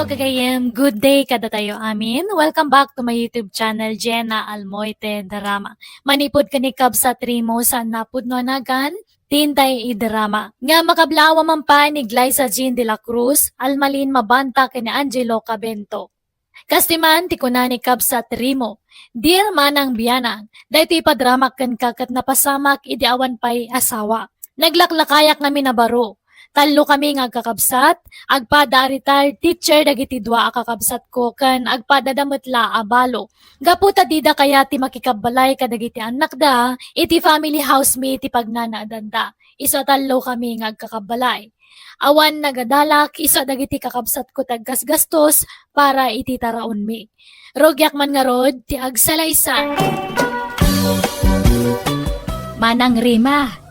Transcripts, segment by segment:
Hello kagayem, good day kada tayo amin. Welcome back to my YouTube channel, Jenna Almoite Drama. Manipod kanikab sa trimo sa napud no nagan, tintay idrama. Nga makablawa man pa ni Glyza Jean de la Cruz, almalin mabanta kani Angelo Cabento. Kastiman ti kunani kab sa trimo. Dear manang biyanang, dahito ipadramak kan kakat napasamak idiawan pa'y asawa. Naglaklakayak namin na baro. Talo kami nga kakabsat, agpada retired teacher dagiti dua kakabsat ko kan agpada dametla abalo. Gaputa dida kaya ti makikabalay kadagiti anak da, iti family housemate ti pagnanaadanda. Iso talo kami nga agkakabalay. Awan nagadalak, iso dagiti kakabsat ko taggasgastos para iti taraon mi. Rogyak man nga rod, ti agsalaysa. Manang Rima,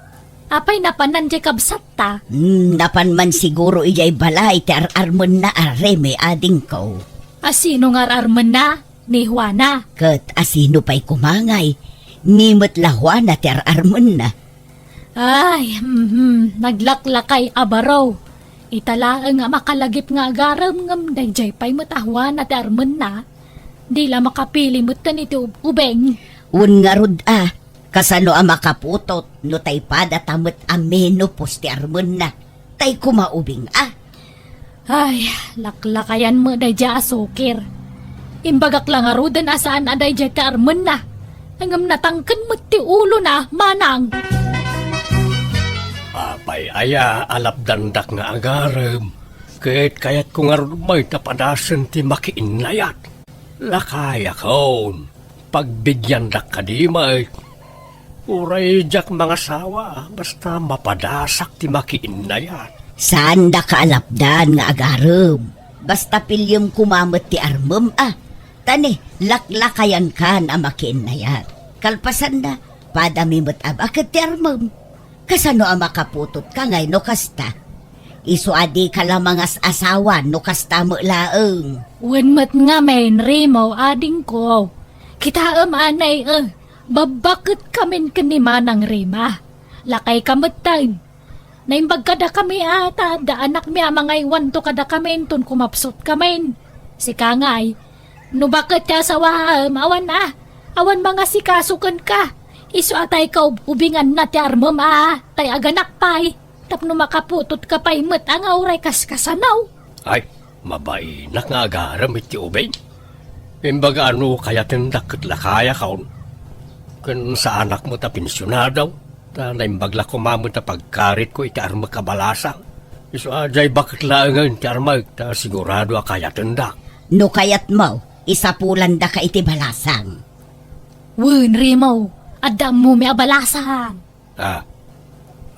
apay napanan di kabsat ta? Napan man siguro iyay balay ti ararmon na areme ading ko. Asino nga arman na? Ni Juana. Kat asino pa'y kumangay, nimot la Juana ti ararmon na. Ay, naglaklakay abaraw. Italaang nga makalagip nga agaram ngam dayjay pa'y matahwan at arman na. Di la makapili mo't iti ubeng. Un nga rod kasano makaputot no tay pada tamot ameno posti armon na. Tay kumaubing Ay, laklakayan mo dayjay asukir. Imbagak lang arudan asaan adayjay ka arman na. Hanggang natangkan mo ti ulo na, manang. Apay aya alapdandak nga agarem. Kayat kung aron may tapadasan ti makiinlayat. Lakaya kaon. Pagbigyan dak kadimay. Uray jak mga sawa, basta mapadasak ti makiinlayat. Saan da kaalapdan nga agarem? Basta pilyong kumamot ti armem Tani, laklakayan kan makiinlayat. Kalpasan na, padamimot bakit ti armem? Kasano makaputot ka ngay no kasta? Isu adi ka lamang as asawa no kasta mo laeng. Wenmet nga main Rimo ading ko. Kita anay babakit kamin kanimanang Rima. Lakay kamatay. Naimbag kada kami ata, da anak mi mga iwan to kada kami ton kumapsot kami. Si Kangay, no bakit ka sawa awan awan mga sikasukan ka. Isu atay ka ubingan na ti armam tay aganak pay. Tapno makaputot ka pa'y met ang auray kaskasanaw. Ay, mabainak nga agarem iti ubeng. Imbaga ano kaya tindakit lakaya kaon. Kung sa anak mo ta pensyonadaw, ta naimbagla kumamot ta pagkarit ko iti arma kabalasang. Isu ajay bakit laangan iti arma, ta sigurado kaya tindak. No kayat mo, isapulan da ka iti balasang. Wen Rimo, adam mo may abalasan.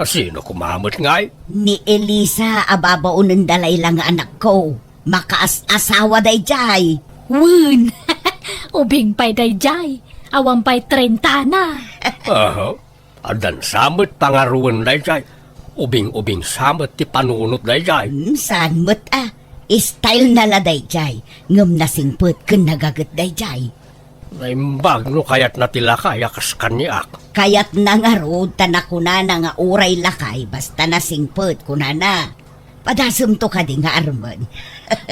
Sino kumamot ngay? Ni Elisa ababaunan dalay lang nga anak ko. Makaas-asawa day jay. Wen, ubing pa'y dayjay. Awang pa'y 30 na. Adan samot pangaruan dayjay. Ubing-ubing samot ti panunot dayjay. Saan mo't style na la day jay. Ngam nasingput kun nagagat day jay. Naimbag no kayat na tila kaya kas kanyak. Kayat na nga road tanakunana nga uray lakay basta nasingput kunana. Padasum to ka di nga armon.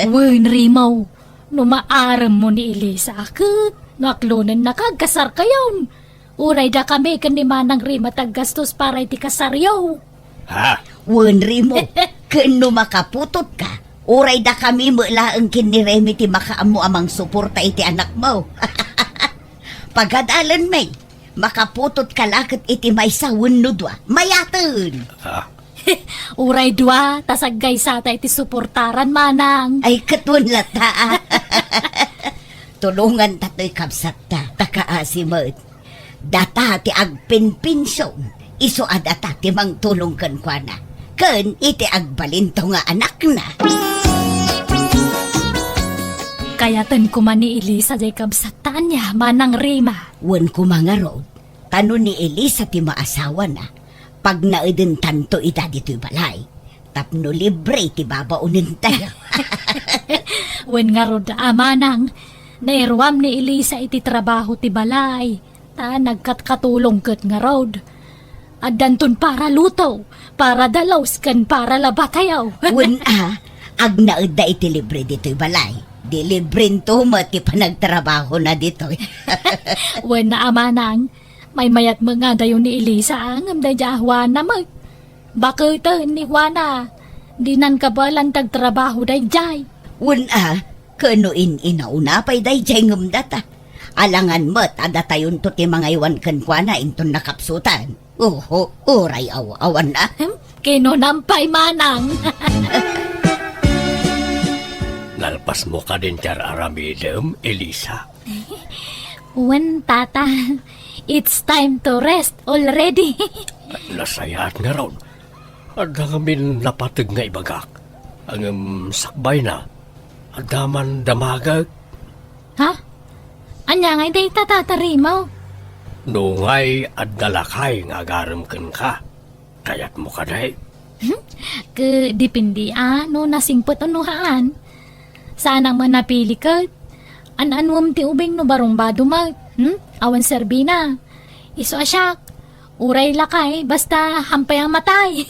Wen Rimo, no maaram mo ni Elisa akit. Naklunan na kagkasar kayon. Uray da kami kanimanang Rima taggastos para iti kasaryaw. Wenri mo, kano makaputot ka. Uray da kami mulaang kiniremi ti makaamu amang suporta iti anak mo. Pagadalan may, makaputot ka lakit iti may sawun no dwa. Mayatan! Uray dwa, tasaggay sata iti suportaran manang. Ay katun lata Tulungan tato'y kapsat takaasimot. Data ti agpinpinsyon, iso adata ti mang tulong kan kwa na. Kan iti agbalinto nga anak na. Kayatan ko man ni Elisa jay kabsatan niya, manang Rima. Wan ko mga road, tano ni Elisa ti maasawa na. Pag naidin tanto ita dito'y balay, tapno libre ti babaunin tayo. Wen nga rod manang, nairwam ni Elisa iti trabaho ti balay. Ta nagkatkatulong ket nga road. Adanton para lutaw, para dalaws kan para labatayaw. Wen ag naud da iti libre dito'y balay. Di librin to mati pa nagtrabaho na dito. Wen na amanang, may mayat mga dayo ni Elisa ang amday Juana mag. Bakit ni Juana, di nan kabalan tagtrabaho day jay. Una, kano inauna pa'y day jay ngumdata. Alangan mo't adatayon to ti mga iwan kankwana inton nakapsutan. Oho, oray awan na. Kinunampay manang. Nalpas mo ka din tiyar aramidem, Elisa. Wen tata, it's time to rest already. Nasayat nga raw. Ada kami napatag nga ibagak. Ang sakbay na. Adaman damagag. Ha? Anya ngay day tatatarimaw. Nungay at dalakay nga agaram ka. Kayat mo ka day. Dipindi no nasingpot unuhaan. Sanang manapili ka. An-anwam ti ubing no barong bado mag. Awan serbina. Iso asyak. Uray lakay basta hampay ang matay.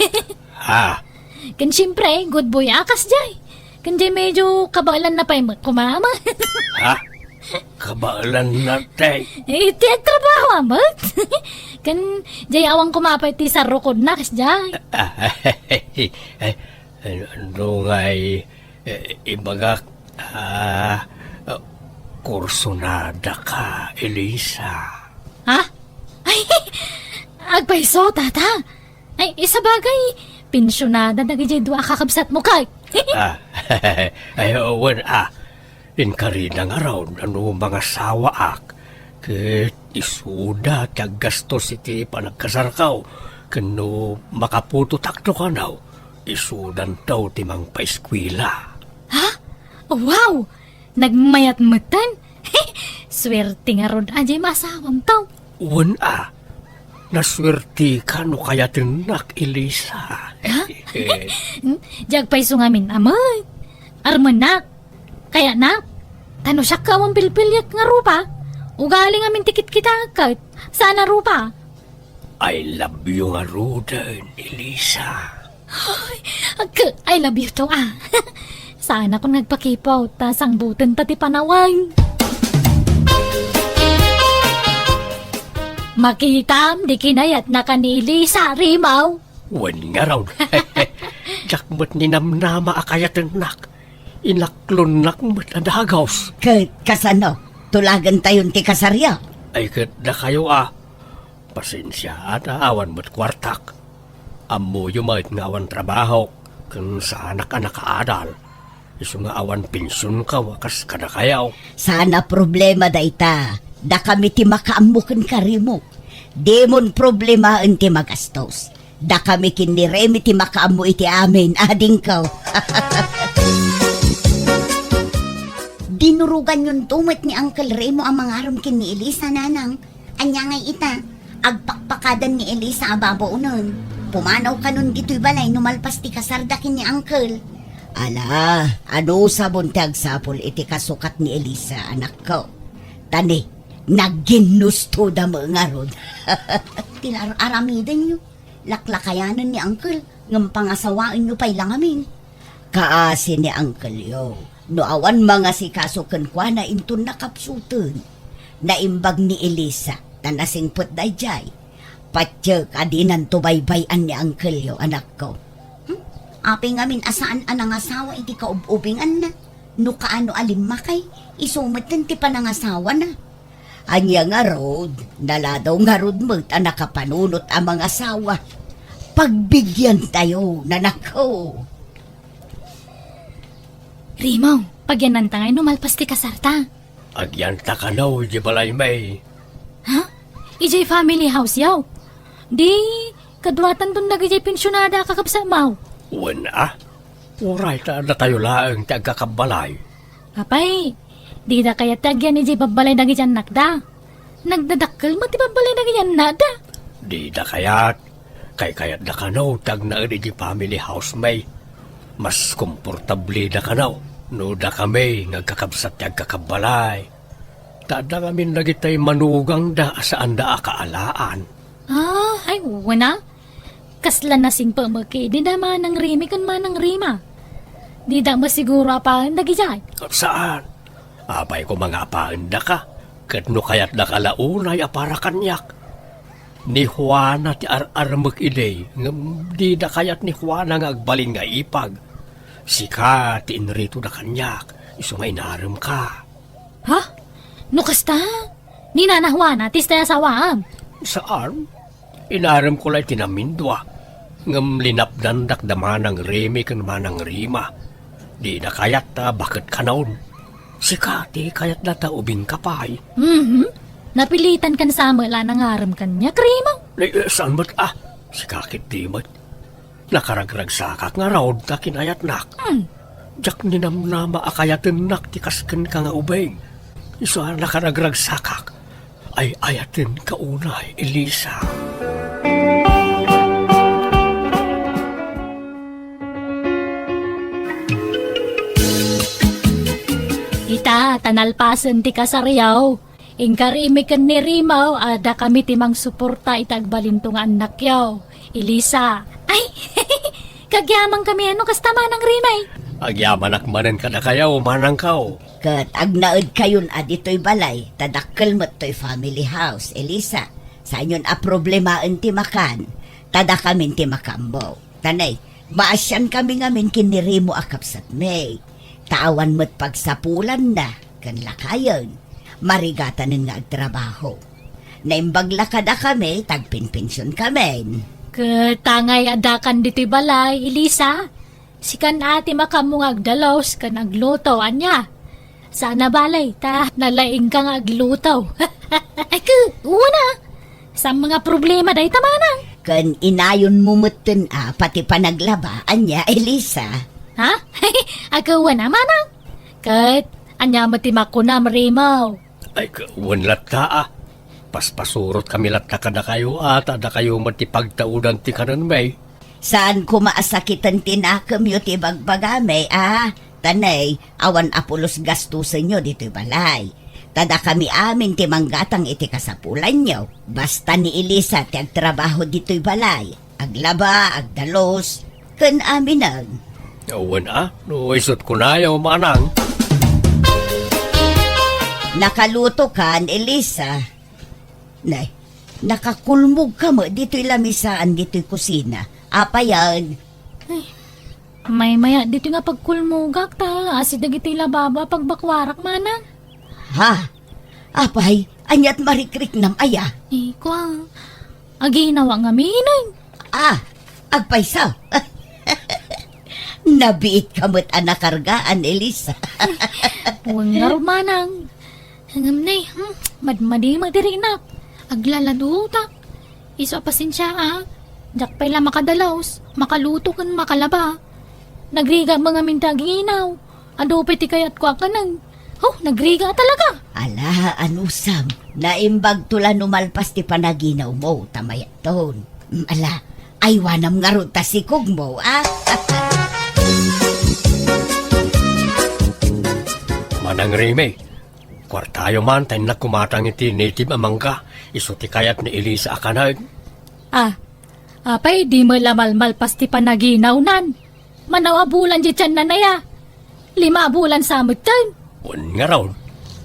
Ha? Kan siyempre, good boy akas jay. Kan jay medyo kabalan na pa'y kumama. Ha? Kabaalan na tay. Tiyak trabaho amat. Kan jay awang kumapay ti sarukod na kas jay. Nungay ibagak kursunada ka, Elisa. Ha? Ay, agpaiso, tata. Ay, isa bagay, pensyonada na gajay dua kakabsat mo kay. Ay, owen inkarina nga raw, ano mga sawaak, ket isuda, tiyag gastos iti panagkasarkaw, kano makaputo takto ka naw, isudan daw timang paiskwila. Ha? Wow! Nagmayat matan? Swerte nga ron ajay masawam tao. Uwan naswerte ka no kaya tinak, Elisa. Jag paiso ngamin amay. Armanak. Kaya nak, tano siya ka ang pilpilyak nga rupa. Ugaling amin tikit kita kahit sana rupa. I love you nga Roden, Elisa. I love you to Sana kung nagpakipaw, tasang butan tati panawang. Makitam, di kinayat na kanili sa rimaw. Wan nga raw. Jakmat ni namnama akayat nak. Inaklon nak mat adagaws. Kasano, tulagan tayon ti kasarya. Ay kat na kayo Pasensya at awan mo't kwartak. Amo yumait nga awan trabaho. Kung sa anak-anak kaadal. Isu nga awan pensyon ka wakas kada kayaw. Sana problema da ita. Da kami ti makaamukan karimo. Demon problema ti magastos. Da kami kiniremi ti makaamu iti amin. Ading kaw. Dinurugan yun tumat ni Uncle Remo ang mga aram kin ni Elisa nanang. Anya ngay ita. Agpakpakadan ni Elisa ababo nun. Pumanaw ka nun dito'y balay numalpas ti kasardakin ni Uncle. Ala, ano sabon ti agsapol iti kasukat ni Elisa, anak ko. Tani, nagginusto da mga rod. Tilar-aramidan nyo. Laklakayanan ni Uncle, ng pangasawain nyo pa'y lang amin. Kaasi ni Uncle yo. No awan mga si kasukan kwa na intun nakapsutun. Naimbag ni Elisa, na nasingpot da jay. Patsyak adinan tubaybayan ni Uncle yo, anak ko. Api ngamin asaan anang asawa iti kaububingan na. No kaano alimakay, isumatan ti panangasawa na. Anya nga rod, naladaw nga rod mo't nakapanunot ang mga asawa. Pagbigyan tayo, nanakaw. Rimaw, pagyanan tangay numalpas ti kasarta. Agyanta ka naw, di balay may. Ha? Ijay family house yaw. Di, kadwatan dun nagijay pensyonada kakabsamaw. Wan Uray ta na tayo laang tagakabalay. Papay, di da kaya tagyan ijay babalay nagijay nakda. Nagdadakkel mo ti babalay nagijay nada. Di da kayat. Kayat da kanaw tag na di family house may. Mas komportable da kanaw. No da kami nagkakabsat tagakabalay. Tada kami nagitay manugang da saan da akaalaan. Ay, wana. Kasla nasing pamaki, di naman ang rimi kan man ang rima. Di da masiguro pa nagijay. Saan? Abay ko mga apaanda ka. Kat no kayat nakalaunay para kanyak. Ni Juana ti ar-armag iday. Ngam di da kayat ni Juana nga agbalin nga ipag. Sika ti inrito na kanyak. Iso nga inaram ka. Ha? No kasta? Ni nanahwana, tis tayo sawam. Saan? Inaram ko lang tinamindwa. Ngam linapdan dakdaman ng remi kan manang rima. Di na kayat ta bakit kanaon. Sikati kayat na ta ubing kapay. Napilitan kan sa amala ng aram kanya, krimo. Saan mo't sikakit di mo't. Nakaragrag sakak nga raw ta kinayat nak. Jak ninamnama akayatin nak tikasken ka nga ubing. Iso nakaragrag sakak. Ay ayatin kaunay, Elisa. Ita, tanalpasan ti kasaryaw. Ingkarimikan ni Rimaw, ada kami timang suporta itagbalintong anak yaw. Elisa. Ay, kagyamang kami ano kastama ng Rimay. Agyaman akmanan ka na kayaw, manang kao. Kat agnaod kayon adito'y balay, tadakkel mo't to'y family house, Elisa. Sa inyon problemaan ti makan, tada kamin ti makambo. Tanay, maasyan kami ngamin kinirimo akapsat may. Tawan mo't pagsapulan na, kan lakayon. Marigatan nga agtrabaho. Naimbagla kada kami, tagpinpinsyon kami. Katangay adakan dito'y balay, Elisa. Sikan ati makamong agdalaws kan agluto, anya. Sana balay, ta nalaing kang agluto. Ay ka, una. Sa mga problema day tamanang. Kan inayon mumutin pati panaglaba, anya, Elisa. Ha? Agawa na manang. Kat, anya matimako na marimaw. Ay kawanlat ka Paspasurot kami lat na kada kayo ada kayo matipagtaudan ti kanan may. Saan ko maasakitan tinakam yu ti bagbagame, Tanay, awan apulos gastusin nyo dito'y balay. Tada kami amin ti manggatang iti kasapulan nyo. Basta ni Elisa ti agtrabaho dito'y balay. Aglaba, agdalos, kan amin ang. Awan no isot ko na yaw manang. Nakaluto kan, Elisa. Nay, nakakulmog ka mo dito'y lamisaan, dito'y kusina. Apa yan? May maya dito nga pagkulmugak ta. Asid dagiti lababa pagbakwarak manang. Ha? Apay, anyat marikrik nam aya. Ikaw, aginawa nga minay. Agpaysa. Nabiit kamot anakargaan, Elisa. Huwag nga rumanang. Hangam na madmadi magdirinap. Aglalado ta. Iso pasensya Jak pala makadalaws, makaluto kan makalaba. Nagriga mga mintaginaw. Ado piti kayat ko akanang. Nagriga talaga. Ala, anusam. Naimbag tula numalpas ti panaginaw mo, tamayaton. Ala, aywanam nga ron tasikog mo, Manang Rime, kwartayo man tayo na kumatang iti native amangka. Iso ti kayat ni Elisa akanag. Apay, di mo lamalmal pasti panaginaw nan. Manaw abulan di tiyan na naya. 5 bulan samot tayo. Un nga raw,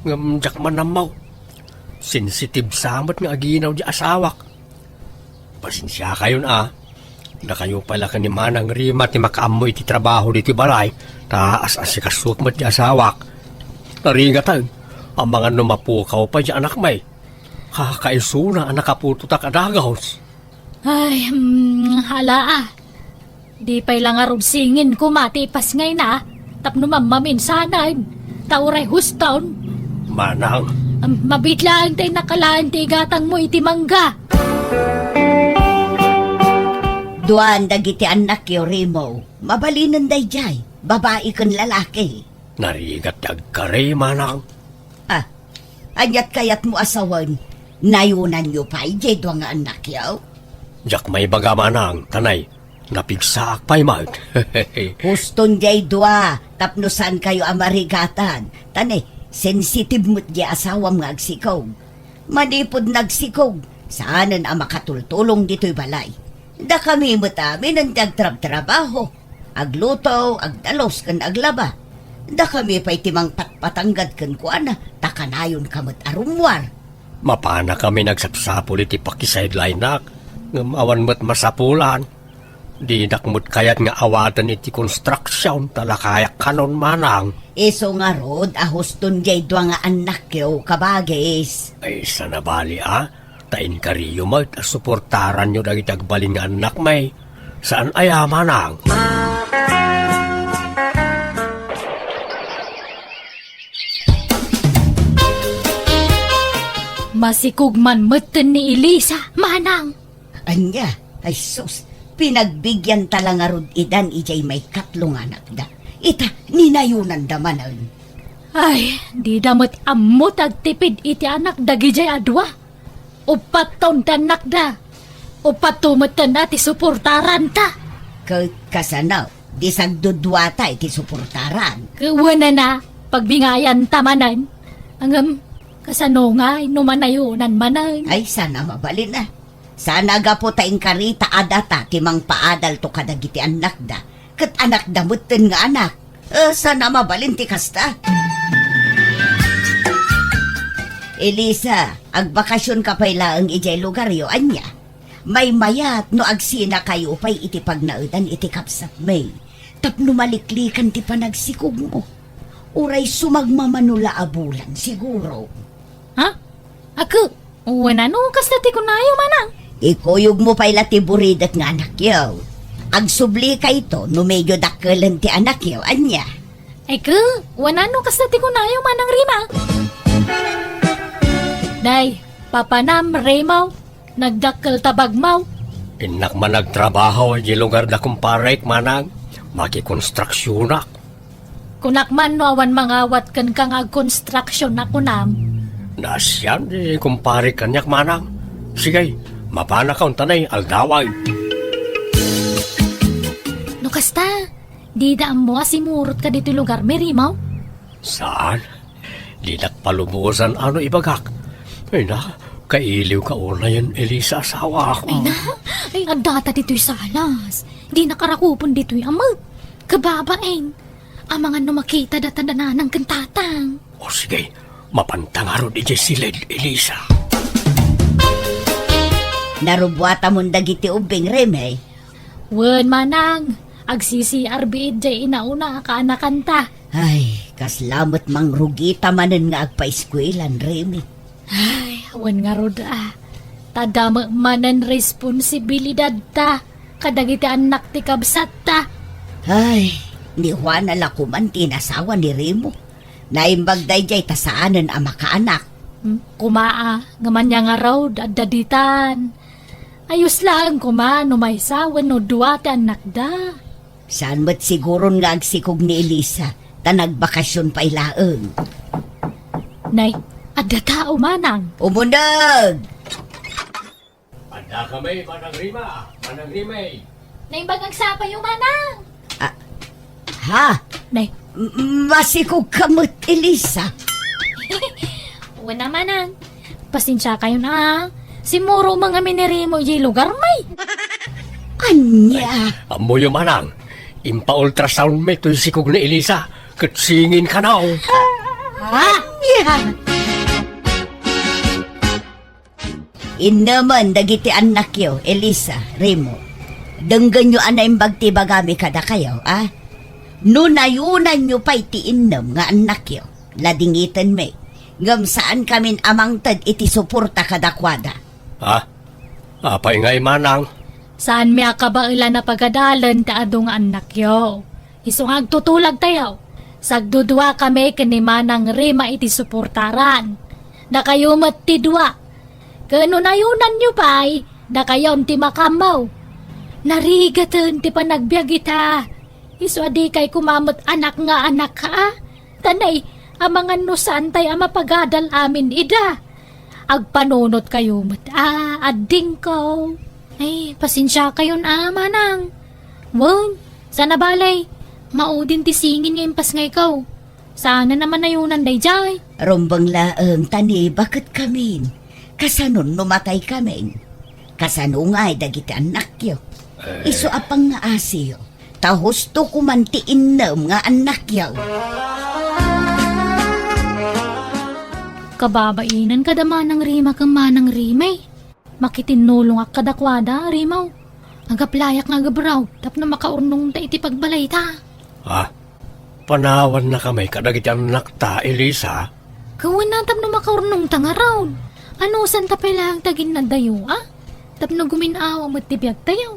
ngamjak man namaw. Sensitive samot nga aginaw di asawak. Pasensya kayon na kayo pala ka ni Manang Rima ti makaamoy ti trabaho di ti balay. Taas si kasut mo di asawak. Naringatan, ang mga numapukaw pa di anak may. Kakaisuna ang nakapututak adagaws. Ay, hala Di pa'y lang singin ko matipas ngay na. Tapno mamamin sanay. Tauray huston. Manang. Mabitlaan tayo nakalaan ti gatang mo iti mangga. Duan dagiti anak yo, Rimo. Mabalinan day jay. Babae kan lalaki. Narigat agkare, Manang. Anyat kayat mo asawan. Nayunan nyo pa ijay doang nga anak yo. Jak may baga, Manang, tanay. Napigsaak pa'y mag. Huston jay dua, tapnusan kayo amarigatan. Tane, sensitive mo't di asawam nga agsikog. Manipod nagsikog, saanan ang makatultulong dito'y balay. Da kami mo't amin ang tagtrab-trabaho. Agluto, agdalos kan aglaba. Da kami pa'y timang patpatanggad kan kuana, takanayon kamot arumwar. Mapana kami nagsapsapul iti pakisidline nak. Ngam awan mo't masapulan. Di nakmut kayat nga awatan iti construction talakayak kanon manang. Iso nga rod, ahuston jay dwa nga anak yo kabagis. Ay sana bali tain kariyo mo at suportaran nyo dagit agbalin nga anak may. Saan aya manang? Masikugman meten ni Elisa, manang. Anya, ay sus, pinagbigyan talang nga rod idan ijay may katlong anak da. Ita, ninayunan da manan. Ay, di damot amot agtipid iti anak dagijay adwa. Upat taon tanak da. Upat tumatan na ti suportaran ta. Kasanaw, di sagdudwata iti suportaran. Kawana na, pagbingayan tamanan. Angam, kasano nga, numanayunan manan. Ay, sana mabalin na. Sana gapo taing karita adata timang paadal to kadagiti anak da. Kat anak damutin nga anak. Sana mabalin ti kasta. Elisa, agbakasyon ka pa'y laang ijay lugar yo, anya. May mayat no agsina kayo pa'y iti pagnaudan iti kapsat may. Tapno maliklikan ti panagsikog mo. Uray sumagmamanula abulan siguro. Ha? Ako, wala no, kastati ko na yung manang. Ikuyog mo pa'y latiburidat nga anak yaw. Agsubli ka ito no medyo dakkelan ti anak yaw, anya. Ay ko, wala no, kastati ko na yung manang rima. Day, papanam, remaw, nagdakkel tabagmaw. Inak man nagtrabaho di lugar da kumparek manang. Makikonstruksyonak. Kunakman no awan mangawat kan kang ag-construction na kunam. Nasyan di kumparek kanyak manang. Sige, mapana ka untanay aldaway. No kasta, di daan mo asimurot ka dito lugar, may rimaw. Saan? Di nakpalubusan ano ibagak. Ay na, kailiw ka una yan, Elisa, asawa ako. Ay ang data dito'y salas. Di nakarakupon dito'y amag. Kababain. Ang mga numakita datadana ng kantatang. O sige, mapantangaro di silid, Elisa. Narubwata mong dagiti ubing reme. Wen manang, agsisi-RB jay inauna ka anakanta. Ay, kaslamot mang rugita manen nga agpa-eskwelan reme. Ay, wen nga roda. Tadama manan responsibilidad ta. Kadagiti anak ti kabsat ta. Ay, ni Juan alakuman tinasawa ni Remo. Naimbag dayjay tasaanan ang makaanak. Kumaa, ngaman niya nga raw, daditan. Ayos lang kuma, no may sawan no duwate anak da. Saan mo't siguro nga agsikog ni Elisa, ta nagbakasyon pa ilaeng. Nay, adda tao manang. Umunag! Anda kami, Manang Rima, Manang Rimay. Nay, bagang sapa yung manang. Ha? Nay, Masikog kamot, Elisa. wala manang. Pasensya kayo na. Simuro mga mineri mo yung lugar may. Anya? Amo yung manang. Impa-ultrasound may to'y sikog na Elisa. Katsingin ka na o. Anya? Inaman dagiti anak yo, Elisa, Remo. Denggan nyo anay bagti-bagami kada kayo, ah? Nunayunan nyo pa'y tiinom nga anak yo. Ladingitan may. Ngam saan kamin amang tad iti suporta kadakwada. Ha? Apay ngay manang. Saan miya ka ba ila na pagadalan ta adong anak yo? Isungag tutulag tayo. Sagdudwa kami kanimanang rima iti suportaran. Na kayo matidwa. Kanunayunan nyo pa'y, na kayo ti makamaw. Narigatan ti panagbiag ita. Iso adi kay kumamot anak nga anak ka. Tanay, amangan no santay ang mapagadal amin ida. Agpanunot kayo adding ko. Ay, pasensya kayo na manang. Wow, sana balay. Maudin ti singin nga impas nga ikaw. Sana naman nayunan day jay. Rombang laeng tani, bakit kamin? Kasanon numatay kamin. Kasano nga'y dagiti anak yo. Iso apang nga asiyo. Ta husto ko man ti innem nga anak yaw. Kababainan kada manang rima kang manang rimay. Makitinulong ak kadakwada, rimaw. Agaplayak nga gabraw, tap na makaurnong ta iti pagbalay ta. Panawan na kami kadagiti anak ta, Elisa. Kawan na tap na makaurnong ta nga raw. Ano san ta lang tagin na dayo, Tap na guminawa mo tibiyag tayo.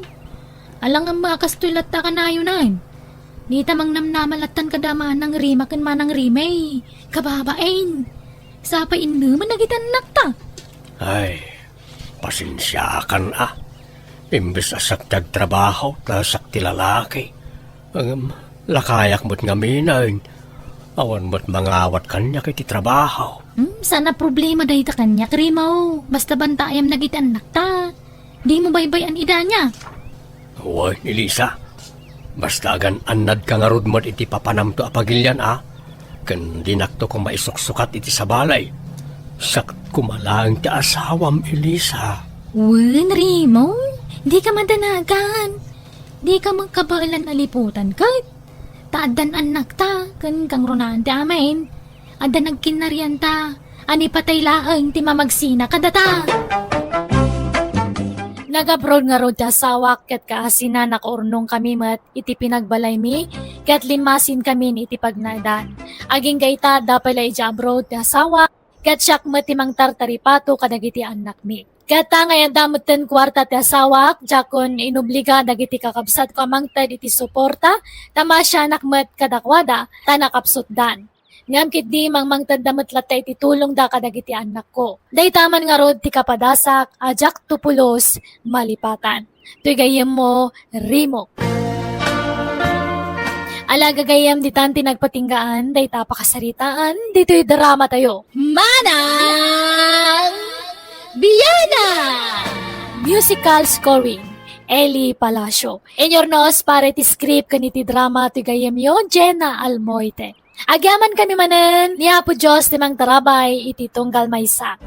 Alang ang makastulat ta kanayo na. Di tamang namnamalatan kadama ng rima kan manang rimay. Kababain. Sa pa inuman nagitan nakta. Ay, pasensya kan Imbes asak trabaho, tasak ti lalaki. Lakayak mo't nga minayin. Awan mo't mangawat kanya kiti trabaho. Sana problema dahi ta kanya, krimaw. Basta bantayam nagitan nakta. Di mo baybayan ida niya. Uy, Elisa. Basta agan anad ka nga rod mo't iti papanam to apagilyan Kan dinakto kong maisuksukat iti sa balay. Sak kumalang ti asawam, Elisa. Wen, Rimo. Di ka madanagan. Di ka magkabailan aliputan kahit. Taadan anak ta, kan kang runaan ti amin. Ada nagkinarian ta. Ani patay laeng ti mamagsina kadata. Nag-abroad nga rod ta sawak kat kaasina nakaurnong kami mat iti pinagbalay mi kat limasin kami iti pagnadan. Aging gaita dapay iti abroad ta sawak kat siyak matimang tartaripato kadagiti anak mi. Kata ngayon damutan kwarta ti asawak, jakon inubliga dagiti kakabsat ko amangtad iti suporta, tama siya nakmat kadakwada, tanakapsutdan. Ngam kit di mangmangtad damat latay iti tulong da kadagiti anak ko. Day taman nga rod ti kapadasak, ajak tupulos, malipatan. Tuy gayem mo, Rimo. Alaga gayam di tanti nagpatinggaan, day tapakasaritaan, dito'y drama tayo. Manang! Biyana! Musical scoring, Eli Palacio. Enyornos para iti script kaniti drama ti gayem yo, Jenna Almoite. Agyaman kami manen, niya po Diyos timang tarabay iti tunggal maysa.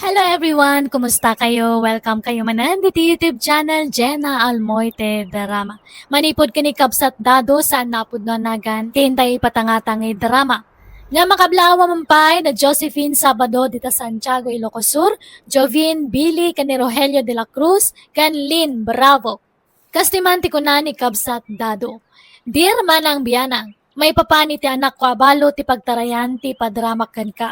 Hello everyone! Kumusta kayo? Welcome kayo manan dito YouTube channel Jenna Almoite Drama. Manipod ka ni Kabsat Dado saan napod na nagan tintay patangatangay drama. Nga makablawa mampay na Josephine Sabado dita Santiago, Ilocos Sur, Jovin Billy kani Rogelio de la Cruz, kan Lynn Bravo. Kastimanti ko na ni Kabsat Dado. Dear manang biyanang, may papani ti anak ko abalo ti pagtarayan ti padramak kan ka.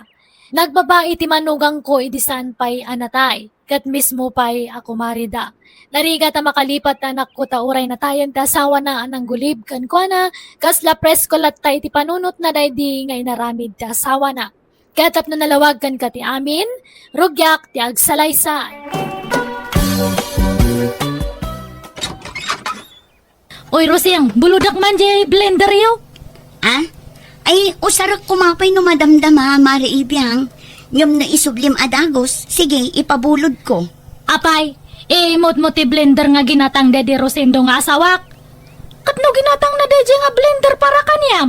Nagbabae ti manugang ko idisan pay anatay, kat mismo pay ako marida. Nariga ta makalipat anak ko tauray na tayan ti asawa na anang gulib kan ko na, kasla presko lattay ti panunot na daydi ngay naramid ti asawa na. Katap na nalawag kan ka ti amin, rugyak ti agsalaysa. Oy Roseng, buludak man jay blender yo. Ay, usarak kumapay no madamdama, Mari Ibiyang. Ngam na isublim adagos, sige, ipabulod ko. Apay, imot mo ti blender nga ginatang dedi Rosendo nga asawak. Kat no ginatang na dedi nga blender para kanyam.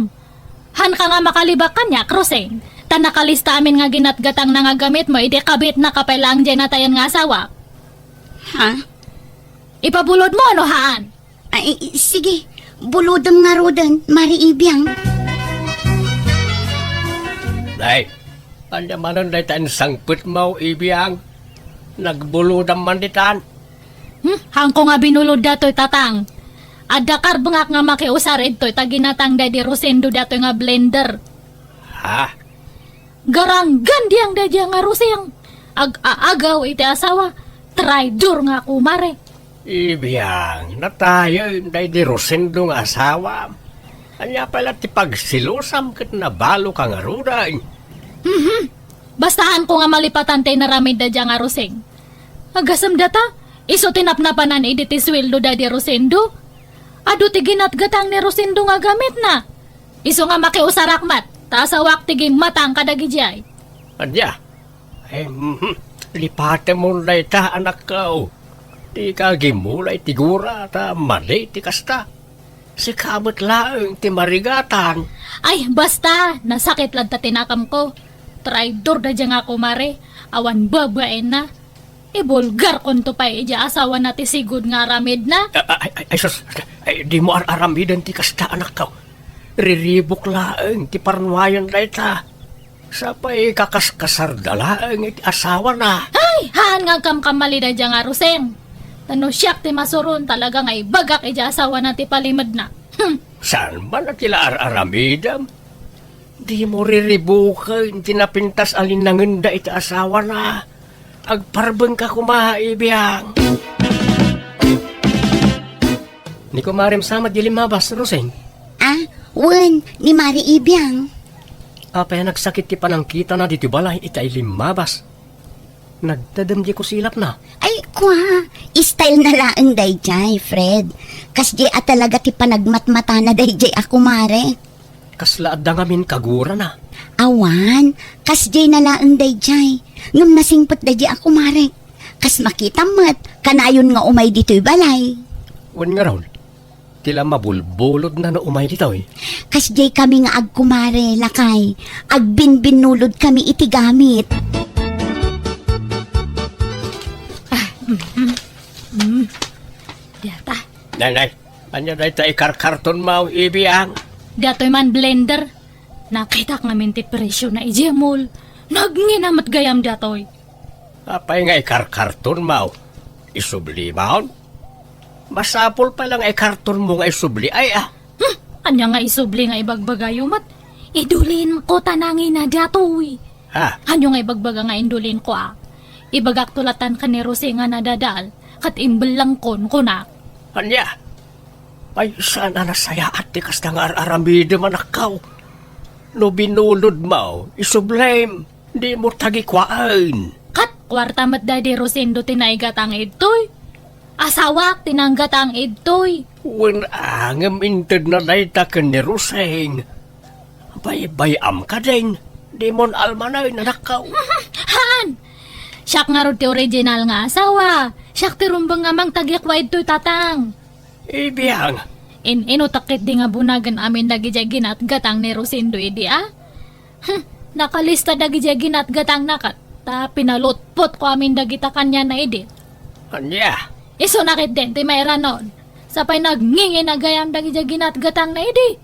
Han ka nga makalibak kanya, Roseng. Ta nakalista amin nga ginatgatang na nga gamit mo, iti kabit na kapailang dyan na tayan nga asawak. Ha? Ipabulod mo ano haan? Ay, sige, bulodam nga rodan, Mari Ibiyang. Day, pandamanan day tayo sangput mo, Ibiyang. Nagbuludam man ditan. Hangko nga binulod dato'y tatang. Adakar bengak nga makiusar ito'y taginatang dedi Rosendo dato'y nga blender. Ha? Garanggan diyang dedi nga Roseng. Ag-aagaw iti asawa. Traidor nga kumare. Ibiyang, na tayo day di Rosendo nga asawa. Anya pala ti pagsilusam kat nabalo ka nga ruday. Bastahan ko nga malipatan tayo naramid da diyang nga Roseng. Agasam data, iso tinapnapanan iditi sweldo da di Rosendo. Ado ti ginatgatang ni Rosendo nga gamit na. Iso nga makiusarakmat, tasawak ti matang kadagi jay. Anya, lipate mo na ita anak ka. Di ka gimulay tigura ta mali ti kasta. Si kamot laeng ti marigatan. Ay, basta, nasakit lang ta tinakam ko. Traidor da diyang ako mare, awan babae na. Ibulgar kon to pa ija asawa na ti sigud nga aramid na. Ay, sus, di mo aramidan ti kasta anak ka. Riribok laeng ti parnuayan na ita. Sa pa'y kakaskasar dalaeng iti asawa na. Ay, haan nga kamkamali da dyan nga Roseng. Tano siyak ti masuron talaga nga ibagak ija asawa na ti palimad na. Saan ba na tila aramidam? Di mo riribukan ti napintas alinangin da iti asawa na. Agparbeng ka kumaibiyang. Ni kumarim sama di limabas, Roseng. Wen, ni Mari Ibiyang. Apay nagsakit ti panangkita na dito balay itay limabas. Nagtadam di ko silap na. Ay, kwa, style na laang dayjay, Fred. Kas di talaga ti panagmatmata na dayjay ako, Mare. Kaslaad da ngamin kagura na. Awan, kas di na laang dayjay. Ngam nasingpot dayjay ako, Mare. Kas makita mat, kanayon nga umay dito'y balay. Wan nga raw, tila mabulbulod na no umay dito eh. Kas di kami nga agkumare, lakay. Agbinbinulod kami iti gamit. Diyata. Nanay, anya na ita ikarkarton mau ibiyang. Dato'y man blender. Nakita ka namin ti presyo na ijemol. Nagnginamot gayam dato'y. Apay nga ikarkarton mau. Isubli maon. Masapol pa lang ikarton mo nga isubli ay Anya nga isubli nga ibagbagayumat. Idulin ko tanangin na dato'y. Ha? Anyo nga ibagbaga nga indulin ko Ibagak tulatan ka ni Rose nga nadadal. Kat imbel lang kon kunak. Anya? Ay sana nasaya at di kas nga aramide manakaw. No binulod mo, isublame. Di mo tagikwaan. Kat kwarta mat da di Rosendo tinaigat ang idtoy. Asawak tinanggat ang idtoy. Wen angam inted na dayta ka ni Roseng. Bay-bayam ka din. Di mon almanay nanakaw. Han! Siyak nga ro ti original nga asawa. Siyak ti rumbang nga mang tagyakwa idtoy tatang. Ibiyang. Inutakit di nga bunagan amin dagijay ginatgatang ni Rosendo idi Nakalista dagijay ginatgatang nakat. Ta pinalutpot ko amin dagita kanya na idi. Anya? Iso nakit din ti mayra nun. Sapay nagngingi na gayam dagijay ginatgatang na idi.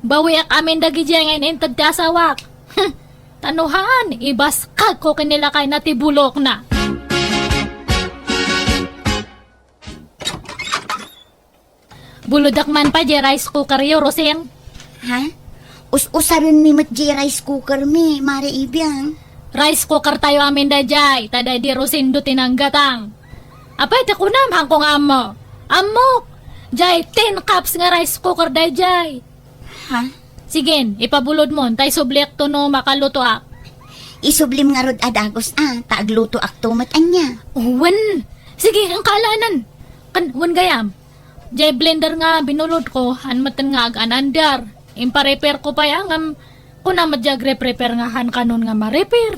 Bawiak amin dagijay ngayon intad ti asawak. Tanuhan, ibaskag ko kinilakay na tibulok na. Buludak man pa di rice cooker yo, Roseng. Ha? Us-usarin mi mat di rice cooker mi, Mari Ibiyang. Rice cooker tayo amin da jay, tada di Rosindo tinanggatang. Apay, takunam, hangkong amo. Amok, jay, 10 cups nga rice cooker da jay. Ha? Sige, ipabulod mo, tay subliak to no makaluto Isublim nga rod adagos taagluto aktumat anya. Uwan, sige, ang kalanan. Wan gayam. Jay blender nga binulod ko, hanmatan nga ag-anandar. Impa-repair ko pa yang kunamat jag re-prepare nga han kanon nga ma-repair.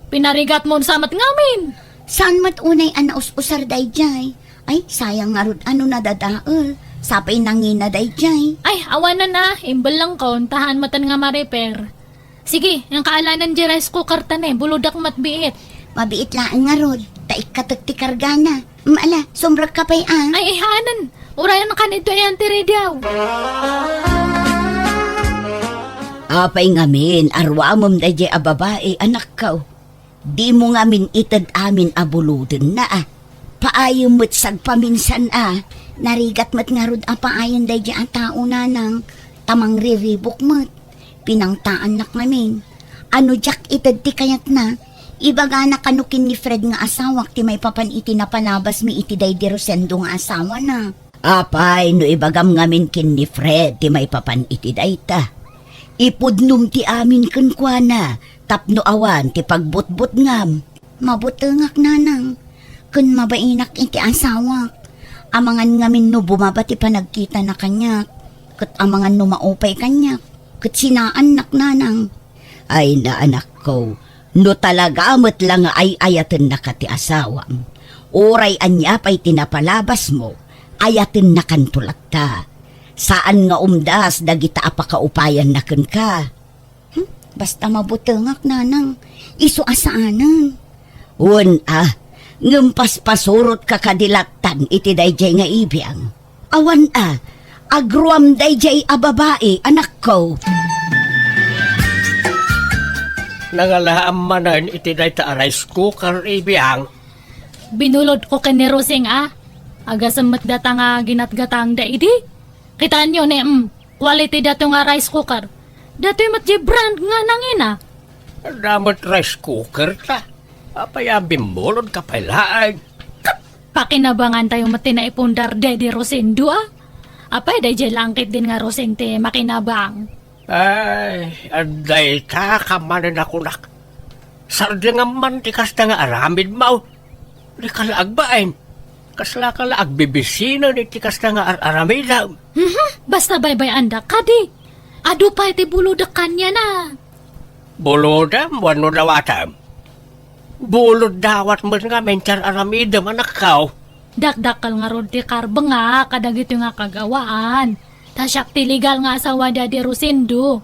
Pinarigat mo samat ngamin. Saan mat unay anaus-usar dayjay? Ay, sayang nga rod nadadaol. Sapay nangina dayjay. Ay, awanan na. Imbal lang ko, tahan matan nga ma-repair. Sige, ang kaalanan di rice cooker tanay, buludak matbiit. Mabiit laan nga rod. Taik katag ti kargana. Maala, sumrag ka pa'y Ay, ihanan. Urayan ka nito ay antiridyaw. Apay ngamin, arwamom dayjay a babae, anak ka. Di mo ngamin itad amin abuludin na Paayom mo't sagpaminsan Narigat mat nga rod apaayon dayjay ang tao na nang tamang riribok mat. Pinangtaan nak namin. Ano jak itad ti kayat na. Ibaga na kanukin ni Fred nga asawak ti may papan iti na panabas mi iti day di Rosendo nga asawa na. Apay no ibagam ngamin kin ni Fred ti may papan iti dayta. Ipudnum ti amin kunkwana. Tapno awan ti pagbutbut ngam. Mabutengak nanang. Kun mabainak iti asawak. Amangan ngamin no bumaba ti panagkita na kanyak. Kat amangan no maupay kanyak. Kat sinaan nak nanang. Ay na anak ko. No talaga amat lang ay ayaten na ka ti asawam. Oray anya pa'y tinapalabas mo. Ayaten na kantulak ta. Saan nga umdas dagita apakaupayan na kun ka. Basta mabutengak nanang. Isu asaanan. Ngumpas pasurot ka kadilatan iti dayjay nga ibiyang. Awan agruam dayjay a babae, anak ko. Nangalaam manan iti day ta rice cooker ibiyang. Binulod ko kay ni Rosing agasamat data nga ginatgatang da idi. Kitaan nyo ni quality dato nga rice cooker. Dato yung matji brand nga nangina. Damat rice cooker ta. Apaya bimbulod ka pailaan. Pakinabangan tayo mati na ipundar Daddy Rosendo Apay day langkit din nga Rosing te makinabang. Ay, anday ta kamanan ako nak. Sarda nga man ti kasta nga aramid mau. Di kalaag bain. Kasla kalaag bibisina ni ti kasta nga aramida. Basta baybay anda kadi. Ado pa iti buludak kanya na. Bulodam, wano dawatam. Bulod dawat mo nga mencar aramida manakaw. Dakdakal nga ron ti karba nga kadagito nga kagawaan. Tasyak ti legal nga asawa Daddy Rosendo.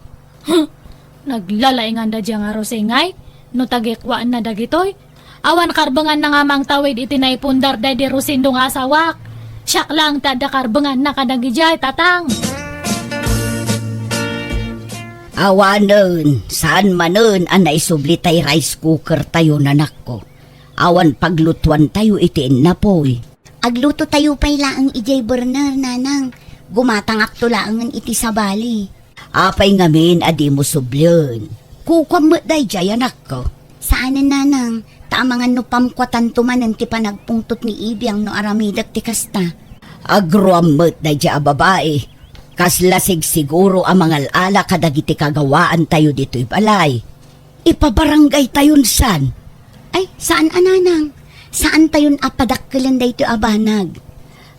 Naglalay nga da nga Rosingay. No tagikwaan na dagitoy. Awan karbangan na nga mang tawid iti naipundar Daddy Rosendo nga asawak. Siyak lang tada karbangan na kadagijay tatang. Awanen, saan manen ang naisubli tay rice cooker tayo nanak ko. Awan paglutuan tayo itiin na poy. Agluto tayo pa'y laang ijay burner, nanang. Gumatangak to laangan iti sabali. Apay ngamin adi mo sublyon. Kukwam mo day jay anak ko. Saanan, nanang? Tamangan no pamkwatan tumanan ti panagpungtot ni Ibiyang no aramidak ti kasta. Agruam mo day jay a babae. Kaslasig siguro ang mga ala kadagiti kagawaan tayo dito'y balay. Ipabarangay tayon san. Ay, saan ananang? Saan tayon apadakkelan da ito abanag?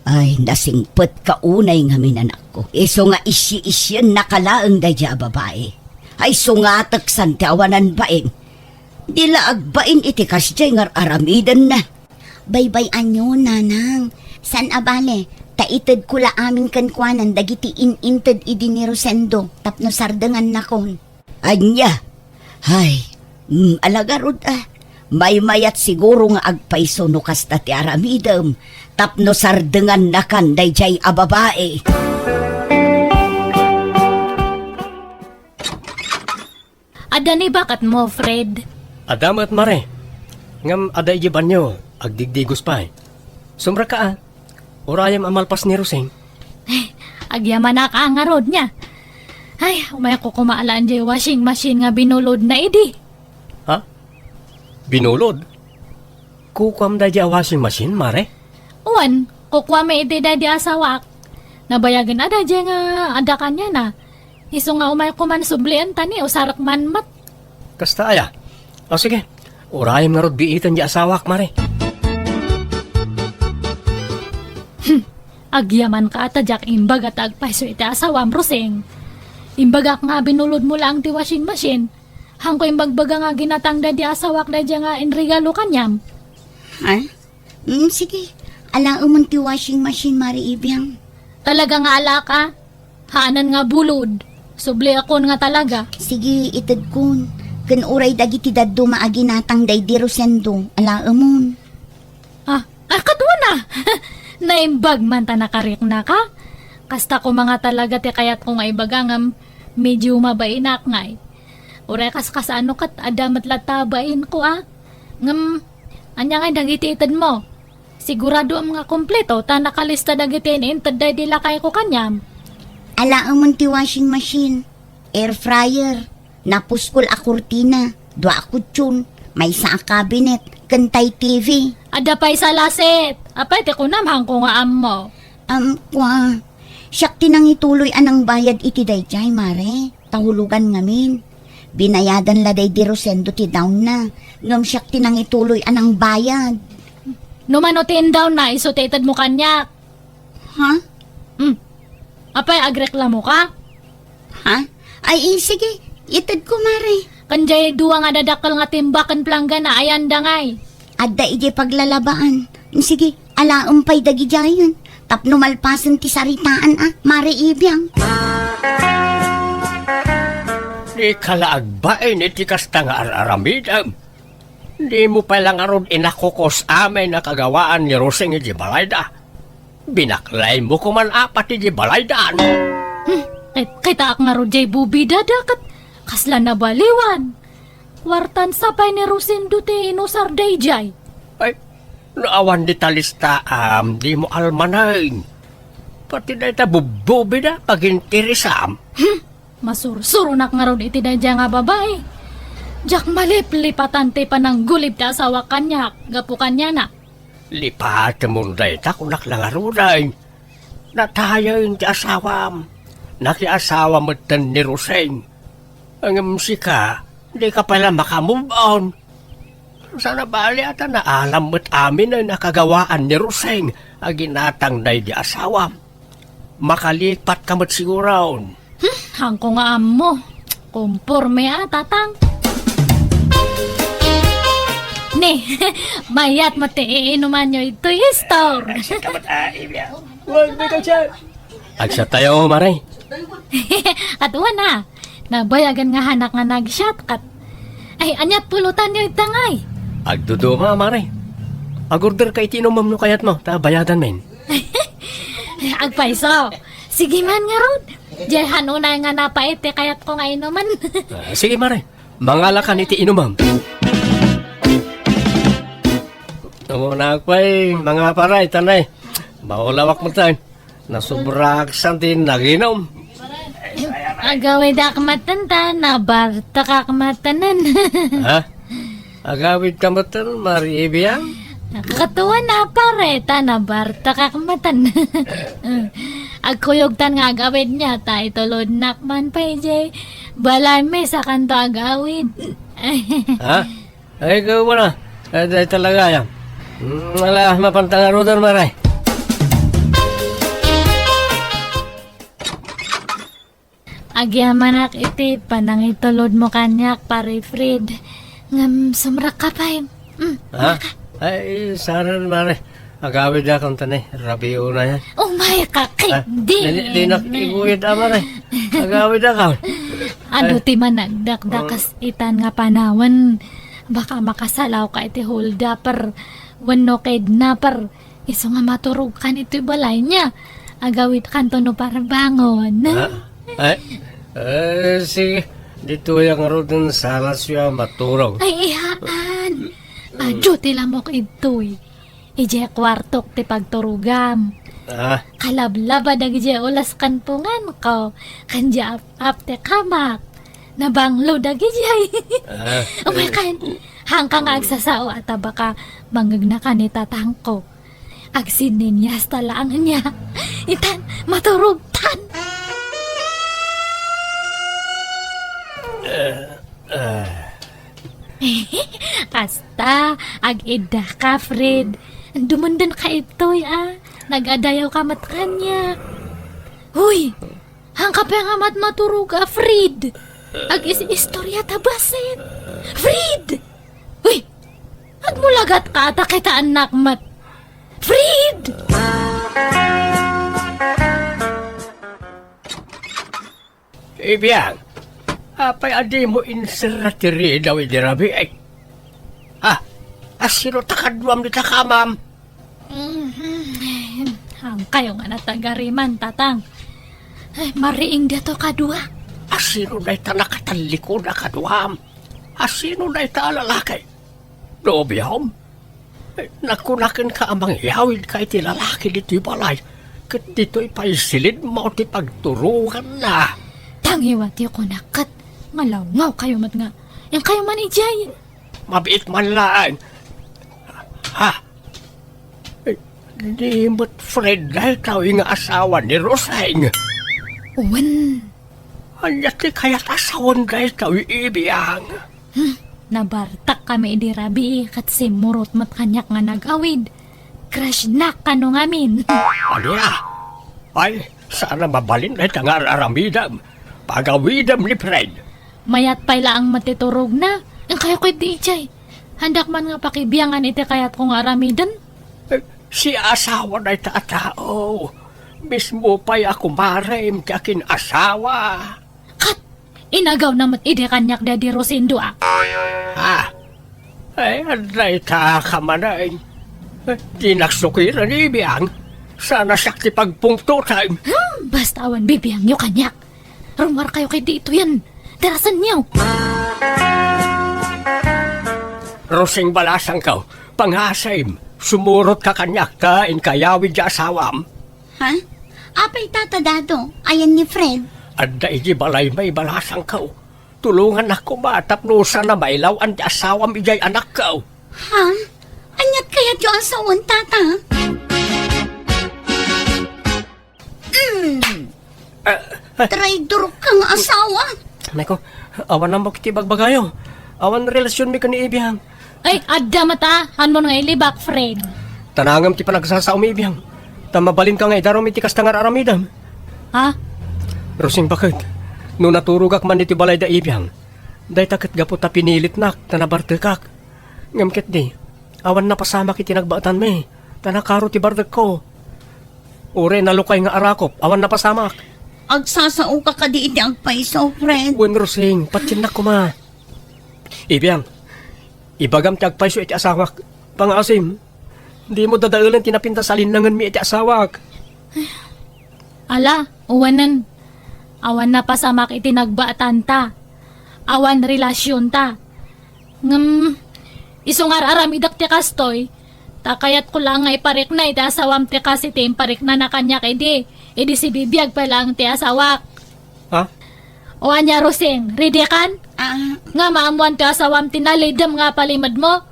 Ay, nasingpet kaunay nga minanak ko. Iso nga isyi-isyan nakalaang da dya babae. Ay sungatak san ti awanan bain. Dila agbain iti kasjay ngar aramidan na. Baybay anyo, nanang. San abale? Taitid kula amin kankwanan dagiti in-inted idi ni Rosendo tapno sardangan na kon. Anya, ay, alagarod May mayat siguro nga agpaiso no kasta ti aramidem tapno sardangan na kan dayjay a babae. Adani bakat mo, Fred? Adamat mare. Ngam aday jiban nyo, agdigdigos pa Sumra ka Urayam amalpas ni Rosing. Agyaman na ka nga rod niya. Ay, umay ako kumaalaan dyan washing machine nga binulod na idi. Ha? Binulod? Kukwam da dya washing machine, mare? Uwan, kukwa may iti dadi asawak. Nabayagan ada dyan nga ada kanya na. Iso nga umay kuman sublian tani o sarak manmat. Kasta aya. O sige, urayam nga rod biitan dya asawak, mare. Agyaman ka atadyak imbag at agpaiso iti asawam Rosing. Imbagak nga binulod mo lang ti washing machine. Hangko imbagbaga nga ginatang dadi asawak da nga inregalo kanyam. Ha? Sige. Alaang ti washing machine, Mari Ibiyang. Talaga nga ala ka. Haanan nga bulod. Subli akon nga talaga. Sige, itad kun. Kanuray dagiti daddo maaginatang day di Rosendo. Alaamon. Katwa na. Naimbag man ta nakarik na ka. Kasta ko mga talaga ti kayat ko nga ibagangam medyo mabainak ngay. Uray kas kasano kat adamat latabain ko Ngam, anya nga dagiti itad mo. Sigurado ang mga kompleto ta nakalista dagiti intad day dilakay ko kanyam. Alaamon ti washing machine. Air fryer. Napuskol a kurtina. Dua kutsyon. May sa cabinet. Kantay TV. Ada pa'y sa laset. Apay ti kunamhang ko nga ammo. Siyak tinang ituloy anang bayad iti dayjay, Mare. Tahulugan ngamin. Binayadan la day di Rosendo ti down na. Ngam siyak tinang ituloy anang bayad. Numanutin daw na isotated mo kanyak. Ha? Apay agreklamo ka? Ha? Ay, sige. Itad ko, Mare. Kanjay duwa nga dadakal nga timbakan plangga na ayan dangay. Adda ije paglalabaan. Sige, alaumpay dagi jayon. Tapno malpasan ti saritaan Mare Ibiyang. Di kalaag bain iti kasta nga araramidam. Di mo pa lang aron inakukos amin na kagawaan ni Roseng iti balayda. Binaklay mo kuman apat iti balaydan. Kita ak nga ro jay bubida dakat kasla na baliwan. Wartan sapay ni Rosindo ti inusar day jay. Ay, naawan di talista di mo almanain. Pati na ita bububi na pagintirisam. Masursuro nak nga ron iti dadya nga babae. Jak malip-lipatan ti panang gulib ta asawa kanyak, gapukan niya na. Lipat mo na ita kunak lang arunay. Natayain ti asawam. Nakiasawa mo tan ni Roseng. Ang musika, di ka pala makamove on. Sana bali ata na alam mo't amin ay nakagawaan ni Roseng ang ginatang na di asawam. Makalipat ka mo't sigurawon. Hangko nga amo. Kumporme tatang. Ne, mayat mati iinuman nyo ito store. Huwag na ka siya. Agsa tayo, Maray. At wana, nabayagan nga hanak nga nag-shotcut. Ay, anyat pulutan nyo itangay. Agduduma, Maray. Agorder ka itinumam no kayat mo, bayadan men. Agpaiso, sige man nga ron. Diyan unay nga napaite kayat ko nga inuman. Sige, Maray. Mangalakan iti inumam. Namunak pa'y mga paray, tanay. Maulawak mo tayo. Nasubrak santin naginom. Agawid akmatanta, nabarta kakmatanan. Ha? Agawid kamatan, Mariibiyang? Katuwa na pareta, nabarta kakmatan. Agkuyogtan nga agawid niya, tayo tulod nakman pa jay. Balay me sa kanto agawid. Ha? Ay, ikaw mo na. Ay, talaga yan. Wala, mapantangarudan, Maray. Agyaman ak iti, panang itulod mo kanyak, pare Fred. Ngam, sumrak ka pa Ha? Ay, sana, Maray. Agawid akong tanay. Rabi una yan. Oh my kakay, di. Di nakikuyod, Maray. Agawid akong. Ano ti man nagdakdakas itan nga panawan. Baka makasalaw ka iti hold upper. Wano kidnapper. Iso nga maturog kan ito'y balay niya. Agawid kanto no para bangon. Ha? Ay, sige. Dito yung rodon sana siya maturog. Ay, ihaan. Duty lang mo ito'y. Ije kwartok ti pagturugam. Ha? Kalablaba dag ije ulas kantungan ko. Kanja ap te kamak. Nabanglo dag ije. Oh my God. Hangka nga agsasawa at baka manggagna ka ni tatang ko. Agsinin niya sa talang niya. Itan, maturugtan. Kasta, ag-ida ka, Fred. Dumundan ka ito'y, Nag-adayaw ka matkanya. Huy, hangka pa nga maturog, Fred. Ag-istorya tabasin. Fred! Huy, agmulagat ka ata kita anak mat. Fred! Ibiyang, apay adi mo inseratiri daw idirabi ay. Asino takadwam di takamam. Ang kayo nga natagariman, tatang. Ay, mariing dato kadua. Asino na ita nakataliko na kadwam. Asino na ita lalaki. Dobiyam, nakunakin ka amang yawid ka iti lalaki dito'y balay. Kat dito'y paisilid mo ti pagturugan na. Tangiwati ko nakat. Malaw kayo mat nga. Yang kayo man ijay. Mabiit man lang. Ha? Di mo't Fred dahil tao yung asawa ni Roseng. Uwan. Anyati kaya't asawan dahil tao yung ibiyang. Nabartak kami di rabi kat si murot mat kanyak nga nag-awid. Crush na kano ngamin. Ano ya? Ay, sana mabalin dahil nga aramidam. Pagawidam ni Fred. Mayat pala ang matiturog na. Ang kayo ko'y di ijay. Handak man nga pakibiyangan iti kayat kong aramidan. Si asawa na tao. Mismo pa'y ako marim kakin asawa. Kat, inagaw na mat ide kanyak dadi Rosindo Ha? Ay, anday ta ka manay. Tinaksukiran ni Ibiyang. Sana sakti pagpungto time. Basta awan bibiyang nyo kanyak. Rumar kayo kay dito yan. Terasan niyo. Rosing balasang ka, panghasayim. Sumurot ka kanyak ta in kayawid di asawam. Ha? Apay tatadado, ayan ni Fred. Anday di balay may balasang ka. Tulungan ako matapnusa na mailaw ang di asawam ijay anak ka. Ha? Anyat kaya di asawan tata? Traidor kang asawa. Nako, awan na mo kiti bagbagayo. Awan relasyon mi ka ni Ibiyang. Ay, adda mata. Han mo nga ilibak, friend. Tanangam ti panagsasaom Ibiyang. Tamabalin ka nga idarom iti kastangar aramidam. Ha? Rosing bakit? No naturugak man iti balay da Ibiyang. Day takit gapo ta pinilit nak, tanabartekak. Ngamkit di, awan na pasama kiti nagbaatan me. Tanakaro ti bartek ko. Ure nalukay nga arakop, awan na pasamak. Agsasao ka ka di iti agpaiso, Fred. Wen Rosing, patinak ko ma. Ibiyang, ibagam ti agpaiso iti asawak. Pangasim, di mo dadaulan tinapinta sa linangan mi iti asawak. Ala, uwanan. Awan na pasamak iti nagbaatan ta. Awan relasyon ta. Isungar aramidak ti kastoy. Takayat ko lang nga iparik na iti asawam ti kasi ti imparik na kanya kay di. Idi si bibiyag pa lang ti asawak. Ha? O anya Rosing, ready kan? Nga maamuan ti asawam tinalidam nga palimad mo?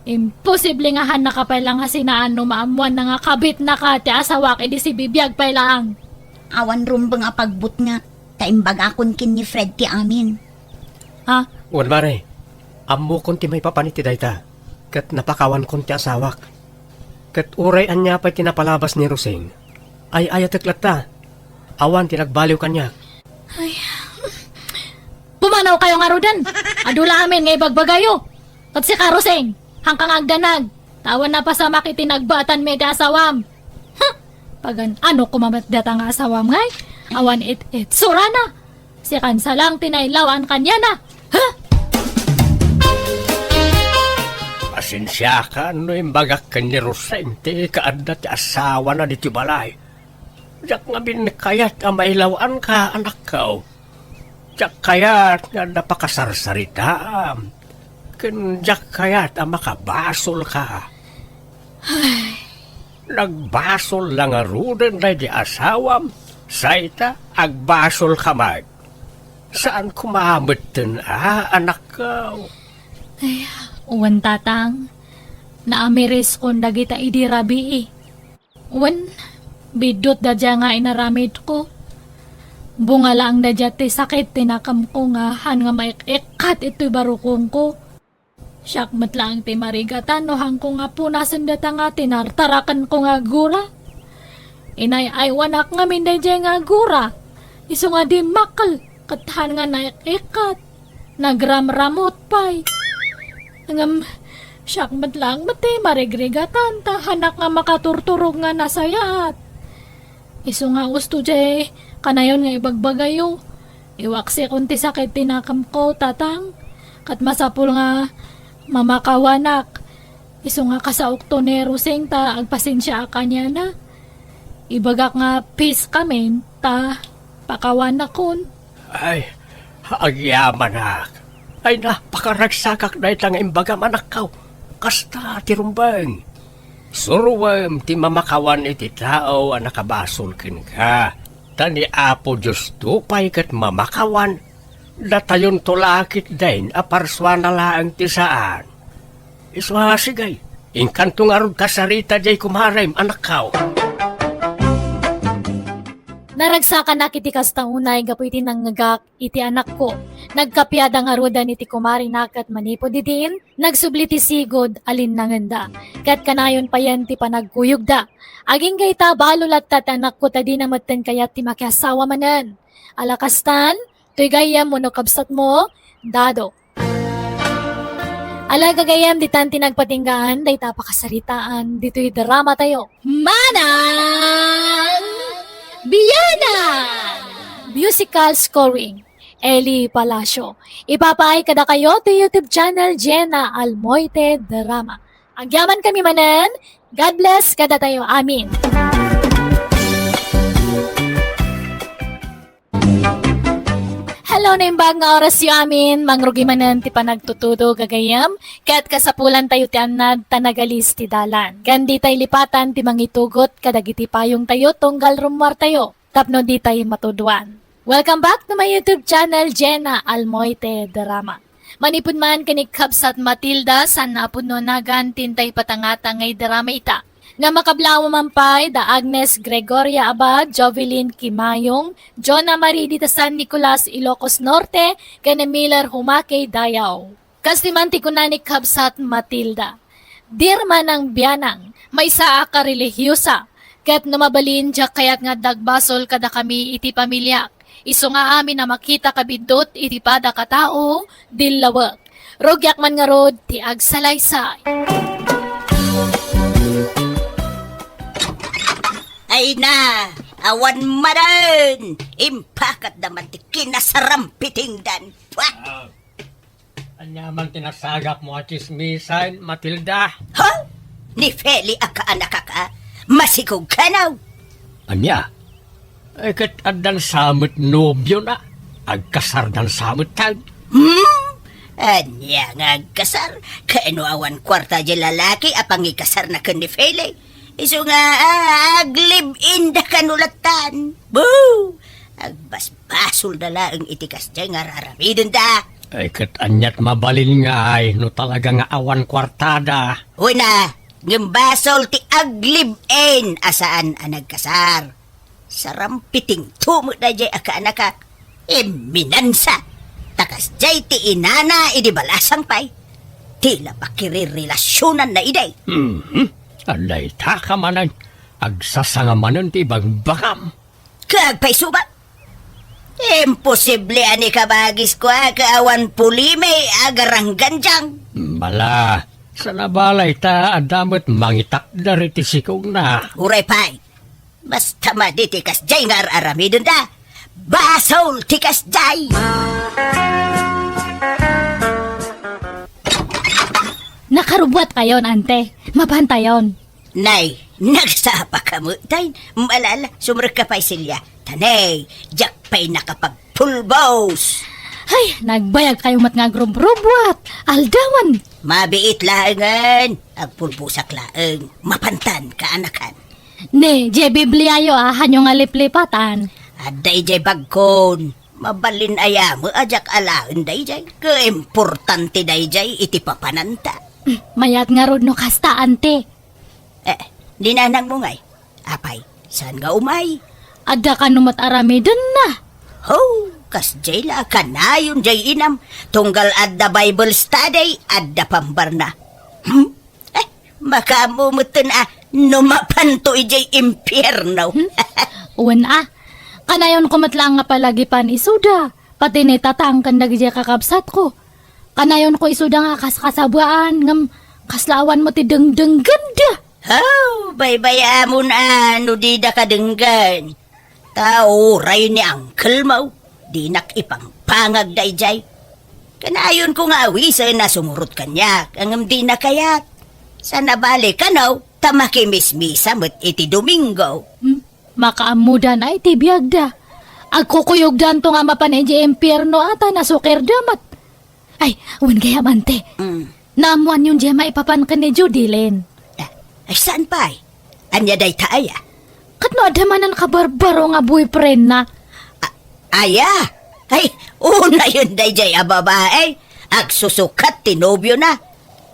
Imposible nga han nakapalang nga sinaan no maamuan na nga kabit na ka ti asawak idi si bibiyag pa lang. Awan rumbang apagbut nga. Taimbagakon kin ni Fred ti amin. Ha? Wan mare, ammo kon ti may papaniti dayta. Kat napakawan kon ti asawak. Kat uray anya pa tinapalabas ni Rosing. Ay ayateklat ta. Awan tinagbaliw kanya. Pumanaw kayo nga rodan. Adula amin nga ibagbagayo. Kat si Karoseng, hangkang agdanag. Tawan na pa sa makitinagbatan may asawam. Pagan ano kumamatdata nga asawam ngay? Awan it surana. Si kansa lang tinailawan kanya na. Ha? Pasensya ka, no imbagak ka ni Rosing. Ti kaadda ti asawa na diti balay. Diyak nga binikayat ang mailawan ka, anak ka. Diyak kayat nga napakasarsarita. Diyak kayat ang makabasol ka. Nagbasol lang arudan na di asawam. Saita, agbasol ka mag. Saan kumamatan anak ka? Uwan tatang. Naamiris kon dagita idi rabi eh. Uwan, bidot da dya nga inaramid ko. Bunga lang da dya ti sakit tinakam ko nga han nga maikikat ito'y barukong ko. Syakmat lang ti marigatan no hang ko nga punasan data nga tinartarakan ko nga gura. Inay ay wanak nga minday dya nga gura. Iso nga di makal katahan nga naikikat. Nagramramot pa'y. Syakmat lang mati marigrigatan tahanak nga makaturturog nga nasayat. Iso nga gusto dya kanayon nga ibagbagayo. Iwaksi kunti sakit tinakam ko tatang. Kat masapul nga mamakawanak. Iso nga kasaok to ni Rosing ta agpasensya ka niya na. Ibagak nga peace kami ta pakawanak kon. Ay, agyaman nak. Ay napakaragsakak na itang imbagam anak ka. Kasta tirumbang. Suruwam ti mamakawan iti tao ang nakabasol kin ka. Tani apo Diyos tupay kat mamakawan. Datayon tulakit din aparswa na laang ti saan. Iswasigay. Inkantong arod kasarita jay kumarem anak ka. Naragsakan na kiti kasta unay gapu iti nanggagak iti anak ko. Nagkapyada nga rodan iti kumari nakat manipod ditin. Nagsubli ti sigod alin nanganda. Kat kanayon pa yan ti panagkuyog da. Aging gayta balulat tat anak ko tadi namatan kayat ti makiasawa manan. Alakastan, tuy gayam mo no kabsat mo, dado. Ala gagayam ditan tinagpatinggaan, day tapakasaritaan, dito'y drama tayo. Manang! Biyana! Musical scoring. Eli Palacio. Ipapaay kada kayo to YouTube channel Jenna Almoite Drama. Agyaman kami manen, God bless kada tayo, amin. Hello na imbag nga oras yu amin, mangrugi manen ti panagtutudo gagayam, kat kasapulan tayo ti anad tanagalis ti dalan. Gandi tay lipatan ti mangitugot kadagiti payong tayo tunggal rumwar tayo, tapno di tayo matuduan. Welcome back to my YouTube channel, Jenna Almoite Drama. Manipod man kanik Kabsat Matilda san napod no nagan tintay patangata ngay drama ita. Nga makablawa mampay da Agnes Gregoria Abad, Jovelyn Kimayong, Jonah Marie Dita San Nicolas Ilocos Norte, kane Miller Humake Dayaw. Kastimanti ko na ni Kabsat Matilda. Dirma ng biyanang, may saa ka relihiyosa, ket numabalin dya kayat nga dagbasol kada kami iti pamilya. Iso nga amin na makita kabindot iti pada katao, dilawag. Rogyak man nga rod, ti agsalaysay. Ay na, awan maran. Impakat naman ti kinasarampiting dan. Wah! Anyaman tinasagap mo at chismisan, Matilda. Ha? Ni Feli aka anak ka? Masikog ka na. Anya? Ay kat adan samot nobyo na. Agkasar dan samot tag. Anya nga agkasar. Kaano awan kwarta di lalaki apang ikasar na ka ni Feli. Iso nga aglib-in da kanulatan. Boo! Agbasbasol na lang itikas dyan nga raramidin da. Ay kat anyat mabalin nga ay no talaga nga awan kwartada. Uy na, ngambasol ti aglib-in asaan ang nagkasar. Sarampiting tumot na dyan aka anaka. Minansa. Takas dyan ti inana idibalasang pay. Tila pakirirelasyonan na iday. Alay taka manan. Agsasanga manan ti ibang bakam. Kagpay suba. Imposible ani kabagis ko kaawan pulime agarang ganjang. Bala, sa nabalay ta adamot mangitak dari ti sikog na. Uray pay. Basta maditikas jay nga aramidon da. Basol tikas jay. Nakarubwat kayon, ante. Mabantayon. Nay, nagsapa ka mo. Tay, malala, sumrek ka pa'y silya. Tanay, jak pa'y nakapagpulbos. Ay, nagbayag kayo mat nga grub-rubwat. Aldawan. Mabiit laangan. Agpulbusak laang. Mapantan ka anakan. Ne, je bibliayo hanyo nga liplipatan. Aday jay bagkon. Mabalin aya mo ajak alaan day jay. Kaimportante day jay iti papananta. Mayat nga rod no kasta, ante. Dinanang mo ngay. Apay, saan nga umay? Ada ka numat aramidon na. Ho, kas jay la kanayon jay inam. Tunggal adda Bible study, adda pambarna. Makamumutin numapanto ijay impyerno. Uwan kanayon kumatlang nga palagi pan isuda. Pati ni tatang kandag jay kakabsat ko. Kanayon ko isuda nga kaskasabwaan ngam kaslawan mo ti dengdeng ganda. Oh, baybaya mo na no di da kadenggan. Tao ray ni Uncle mo. Di ipang pangag dayjay. Kanayon ko nga awisa na sumurot kanya. Ang di na kayat. Sa nabalik ka no, tamakimismisa mo't iti Domingo. Makaamudan ay tibiyagda. Agkukuyogdan to nga mapan enje impyerno ata nasukir damat. Ay, uwan kaya mante. Naamuan yung jema ipapan ka ni Judilyn. Ay, saan pa ay? Anya day taaya? Katno adamanan ka barbaro nga boyfriend na. Aya? Ay, una yun day jay babae. Agsusukat tinobyo na.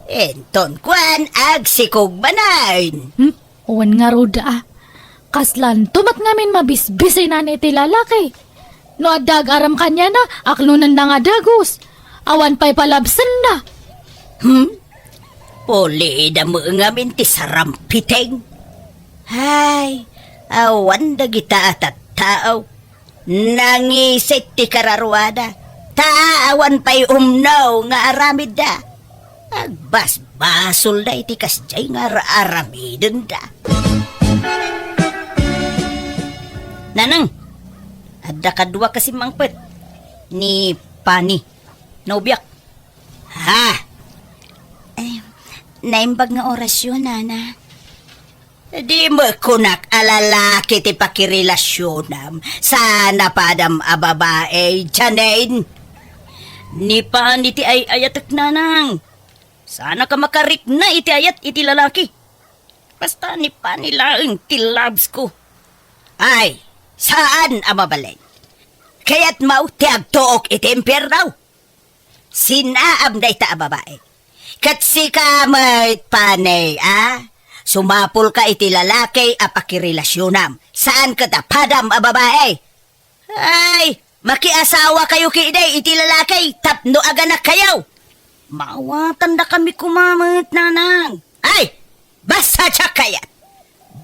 Enton kwan, agsikog banayn. Uwan nga roda Kaslan, tumat ngamin mabisbisay na iti lalaki. No adag aram kanya na, aklunan na nga dagos. Awan pa'y palabsan na. Puli da mo ngamin ti sarampiteng. Hay, awan da kita at tao. Nangisit ti kararwada. Taawan pa'y umnaw nga aramid da. Agbasbasol da iti kasjay nga aramidon da. Nanang, adda kadwa kasi mangpet. ni Pani. Nobyak. Ha? Naimbag nga orasyon, nana. Di mo kunak alalaki ti pakirelasyon sana padam a babae, Janain. Ni Pani ti ay ayatek nanang. Sana ka makarik na iti ayat iti lalaki. Basta ni Pani laeng ti loves ko. Ay, saan ang mabalay? Kaya't mau ti agtuok iti impyernaw. Sinaam na ita a babae. Kat si kamay Pani, Sumapol ka iti lalaki a pakirelasyonan. Saan ka tapadam a babae? Ay, makiasawa kayo kiiday iti lalaki, tapno aganak kayo. Mawatan na kami kumamit, nanang. Ay, basta siya kayat.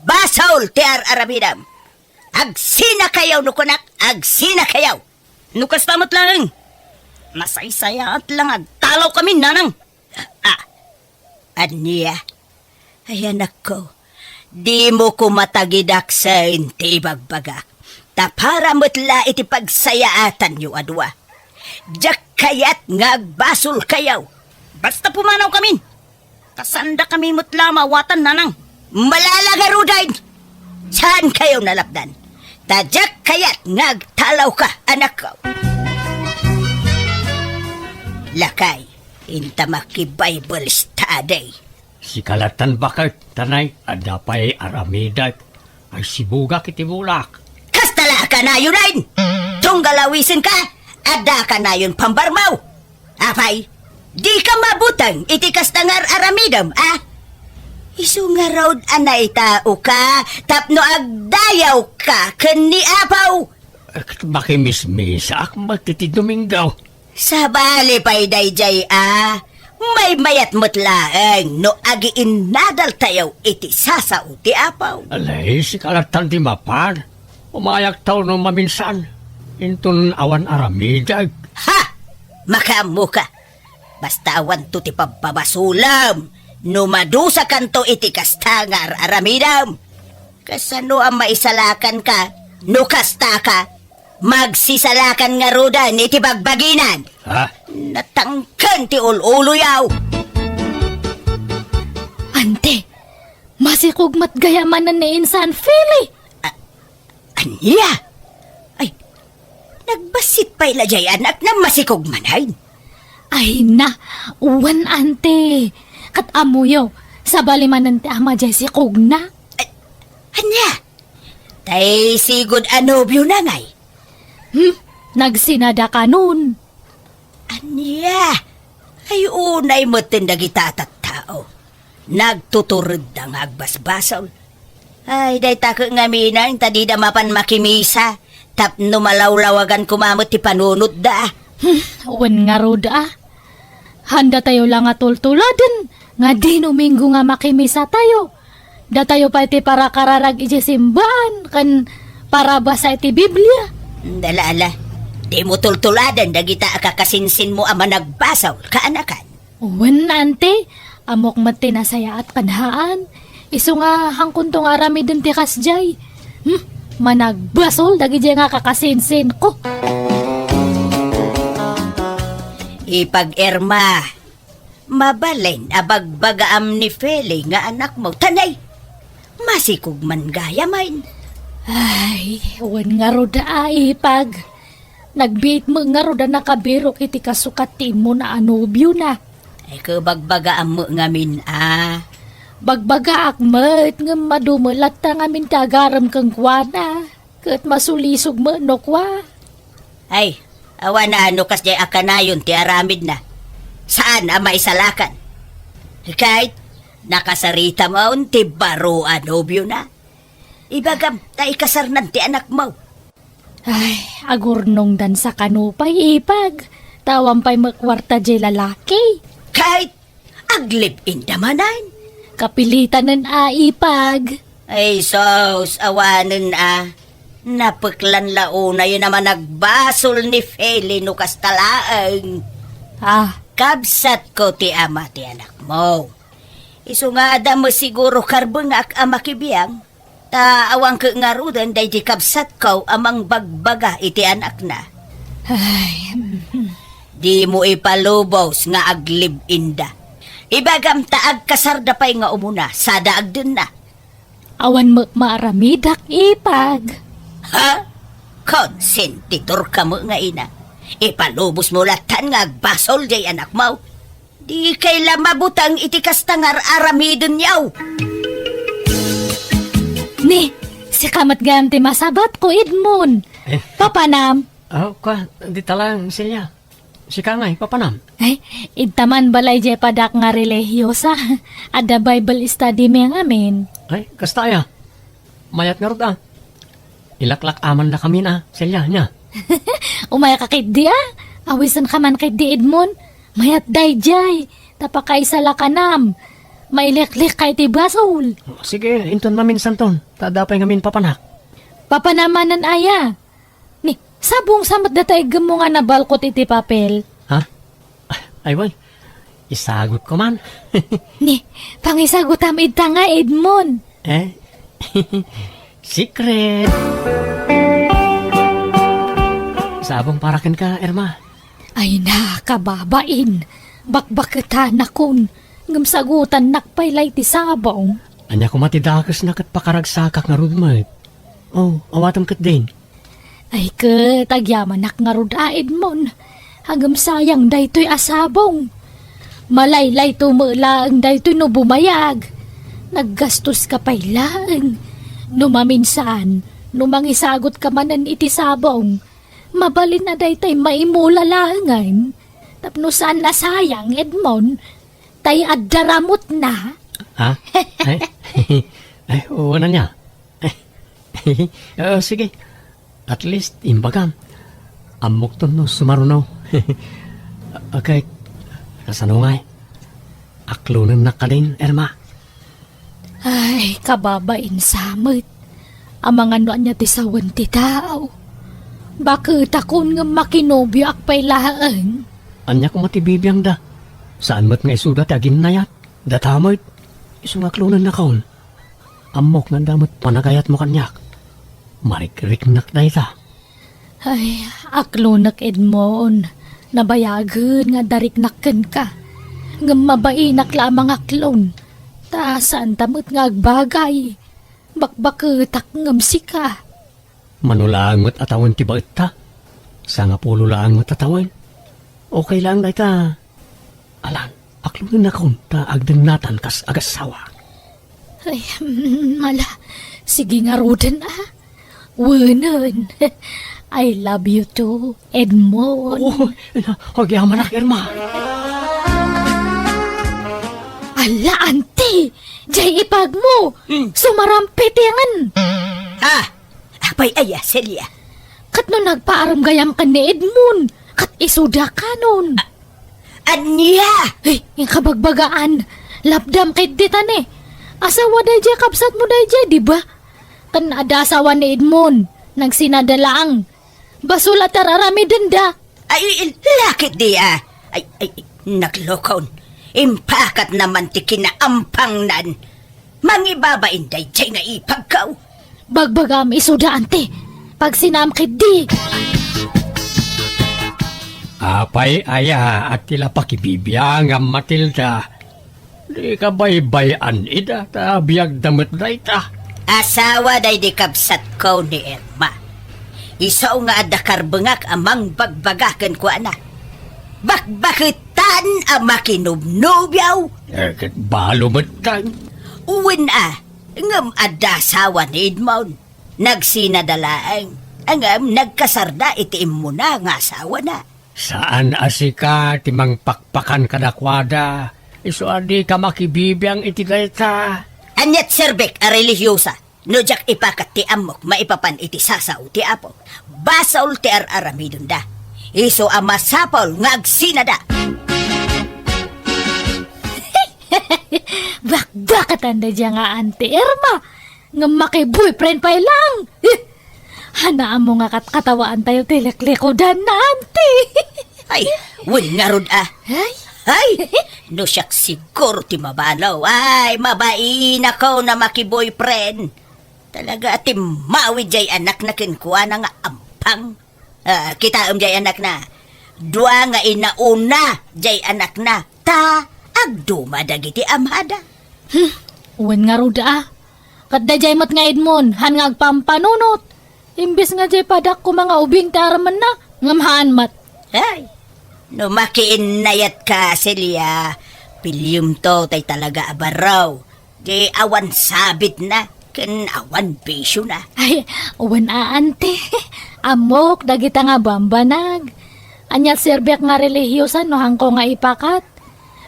Basaul ti ar-arabidam. Agsina kayaw, nukunak, agsina kayaw. Nukas tamot lang. Masaysaya at lang agtalaw kami, nanang. Aniya. Ay anak ko, di mo ko matagidak sa inti bagbagak. Tapara mo'tla iti pagsayaatan yu adwa. Diyak kayat nga agbasol kayaw. Basta pumanaw kami. Kasanda kami mo'tla mawatan nanang. Malalagarudain. Saan kayo nalapdan? Tadyak kayat nga agtalaw ka, anak ko. Lakay, intamaki Bible study. Si kalatan bakit, tanay, adapay aramidat, ay sibuga kiti bulak. Kastala ka na yun rin! Tunggalawisin ka, ada ka na yun pambarmaw. Apay, di ka mabutang iti kastangar aramidam, Isu nga raod anay tao ka, tapno agdayaw ka, kani apaw. Makimismisa ak matiti Domingaw. Sa bali pa'y dayjay, May mayat mutlaeng no agiin nadal tayo iti sasao ti apaw. Alay, si kalatan di mapan. Umayak tao no maminsan. Intun awan aramidag. Ha! Makamu ka. Basta awan to ti pababasulam. No madusa kanto iti kastangar aramidam. Kasano ang maisalakan ka, no kasta ka, magsisalakan nga rudan iti bagbaginan. Ha? Natangkan ti uluyaw. Ante, masikugmat gayamanan ni Insan Fili. Anya? Ay, nagbasit pa ilajay anak na masikugmanayin. Ay na, uwan ante. Kat amuyo, sa balimanan ti ama jay si Kugna. Anya? Tay sigod anobyo na ngay. Nagsinada ka nun. Anya? Ay unay mo tindag itatattao. Nagtuturod ang agbasbasaw. Ay, day tako nga minang, tadi da mapan makimisa. Tapno malawlawagan kumamot ti panunod da. Uwan nga roda. Handa tayo lang nga tultuladen. Nga di Domingo nga makimisa tayo. Da tayo pa iti para kararag iti simbahan. Kan para basa iti Biblia. Dalala, di mo tultuladan dagita akakasinsin mo ama nagbasaw kaanakan. Uwan ante, amok matinasaya at kanhaan. Isu nga hangkuntong arami din ti kasjay. Managbasol dagi nga kakasinsin ko. Ipag-erma, mabalin abagbagaam ni Feli nga anak mo. Tanay, masikog man gaya main. Ay, uwan nga roda ipag. Nagbiit mo nga roda nakabiro iti kasukat ti mo na anobyo na. Ay kabagbagaam mo ngamin Bagbaga akmet nga madumulat ta ngamin tagaram kang kwana. Kat masulisog mo no kwa. Ay, awa na ano kasjay akanayon ti aramid na. Saan ang maisalakan? Kahit nakasarita mo ti baro anobyo na. Ibagam ta ikasarnan ti anak mo. Ay, agurnong dan sa kanupay ipag. Tawang pa'y makwarta jay lalaki. Kahit aglip in damanan. Kapilitan ng aipag. Ay sos, awanin Napaklan launa yun naman nagbasol ni Feli no kastalaang. Kabsat ko ti ama ti anak mo. Isu nga ada mo siguro karbengak ama kibiyang. Ta awang ke ngarudan day di kabsat ko amang bagbaga iti anak na. Ay, Di mo ipalubos nga aglib inda. Ibagam taag kasarda pa'y nga umuna, sa daag din na. awan mo maaramidak ipag. Ha? Konsentitor ka mo nga ina. Ipalubos mo latan nga agbasol jay anak mo. Di kaila mabutang itikas tangar aramidon yaw. Ni, si kamat ganti masabat ko Edmond. Papanam. Oh, di talang siya. Si Kangay, papanam. Ay, idtaman balay jay padak nga relihiyosa. Ada Bible study may ngamin. Ay, kastaya. Mayat nga rod ah. Ilaklak aman na kami na, silya niya. Umaya ka kay di ah. Awisan ka man kay di Edmond. Mayat day jay. Tapakay sa lakanam. Mailiklik kay ti basol. Sige, inton maminsan ton. Tadapay ngamin papanak. Papanamanan aya. Ni, sabong samat datay gamo nga nabalkot iti papel. Ha? Ay, wal. Isagot ko man. Ni, pangisagot amid ta nga Edmond. Eh? Secret. Sabong parakan ka, Erma. Ay na, kababain. Bakbaketan akon. Ngamsagutan nakpaylay ti sabong. Anya ko matidakas na kat pakaragsakak nga rudmat. Oh, awatam kat din. Ay ke, tagyaman nak nga rod Edmond. Hanggang sayang daytoy asabong. Malaylay tumulaang daytoy no bumayag. Naggastos ka paylaang. Numaminsan, numangisagot ka manan iti sabong. Mabalin na daytay maimulalangan. Tapno saan na sayang, Edmond? Tay addaramot na. Ha? Ay, ay, oo na niya. Sige. At least, imbagam. Amok to no, sumarunaw. Okay. Kasanungay. Aklunan na ka din, Erma. Ay, kababain samit. Amang ano niya ti sawan ti tao. Bakit akon nga makinobyo akpay laang? Anya ko matibibiyang da. Saan mat nga isuda tagin nayat? Datamot. Isong aklunan na kaon. Amok nga damot panagayat mo kanyak. Marik-rik nak na ita. Ay, aklunak Edmond. Nabayagan nga dariknaken ka. Nga mabainak lamang aklon. Taasan tamot nga agbagay. Bakbaketak ngamsi ka. Manulaang mo't atawan ti bait ta. Sa nga pulo laang mo't atawan. Okay lang na ita. Alan, aklunan na kaon ta agdan natan kas agasawa. Ay, mala. Sige nga roden ah. Wunan. I love you too, Edmond. Oo, hogyaman na, Erma. Ala, ante! Jay ipag mo! Sumarampit yan! Ha? Apay aya, Celia. Kat no nagpaaram gayam ka ni Edmond! Kat isuda ka nun! Anya! Ay, yung kabagbagaan! Lapdam kay ditan eh! Asawa day jay, kapsat mo day jay, di ba? Kan ada asawa ni Edmond, nagsinadalaang. Basula tararami denda. Ay, lakit di ah. Ay, naglokon. Impakat naman ti kinaampang nan. Mangibabain day jay nga ipagkaw. Bagbagam isuda ante. Pag sinamkit di. Apay aya at tila pakibibiyang ang Matilda. Di ka baybayan ida ta biyag damit na ita. Asawa day di kabsat ko ni Erma. Isaw nga adakar bengak amang bagbagakan ko ana. Bakbakitan ang makinubnubyaw. Kat balo matang. Uwin ngam adasawa ni Edmond. Nagsinadalaang. Angam nagkasarda itiim mo na nga asawa na. Saan asika timang pakpakan kadakwada. Iso adi ka makibibiyang itidayta. Anyat serbek a religyosa. No jak ipakat ti amok maipapan iti sasaw ti apo. Basaul ti aramidon da. Iso ang masapol nga agsinada. Bakbakatan na dyan nga ante Irma. Nga maki-boyfriend pa lang. Hanaan mo nga katawaan tayo tilakliko-dan na ante. Ay, win nga rod Ay, Ay, no siyak siguro ti mabalaw. Ay, mabain ako na maki-boyfriend. Talaga ati mawi jay anak na kinkuha na nga ampang. Kita jay anak na. Dua nga inauna jay anak na. Ta, agduma dagiti amhada. Uwan nga ruda ah. Kadda jay mat nga Edmond, han nga agpampanunot. Imbis nga jay padak ko mga ubing taraman na, ngamhaan mat. Ay, no makiinayat ka, Celia. Pilyum to tay talaga abaraw. Di awan sabit na, ken awan bisyo na. Ay, uwan ante. Amok, dagita nga bambanag. Anyat serbyak nga relihiyosan no hangko nga ipakat.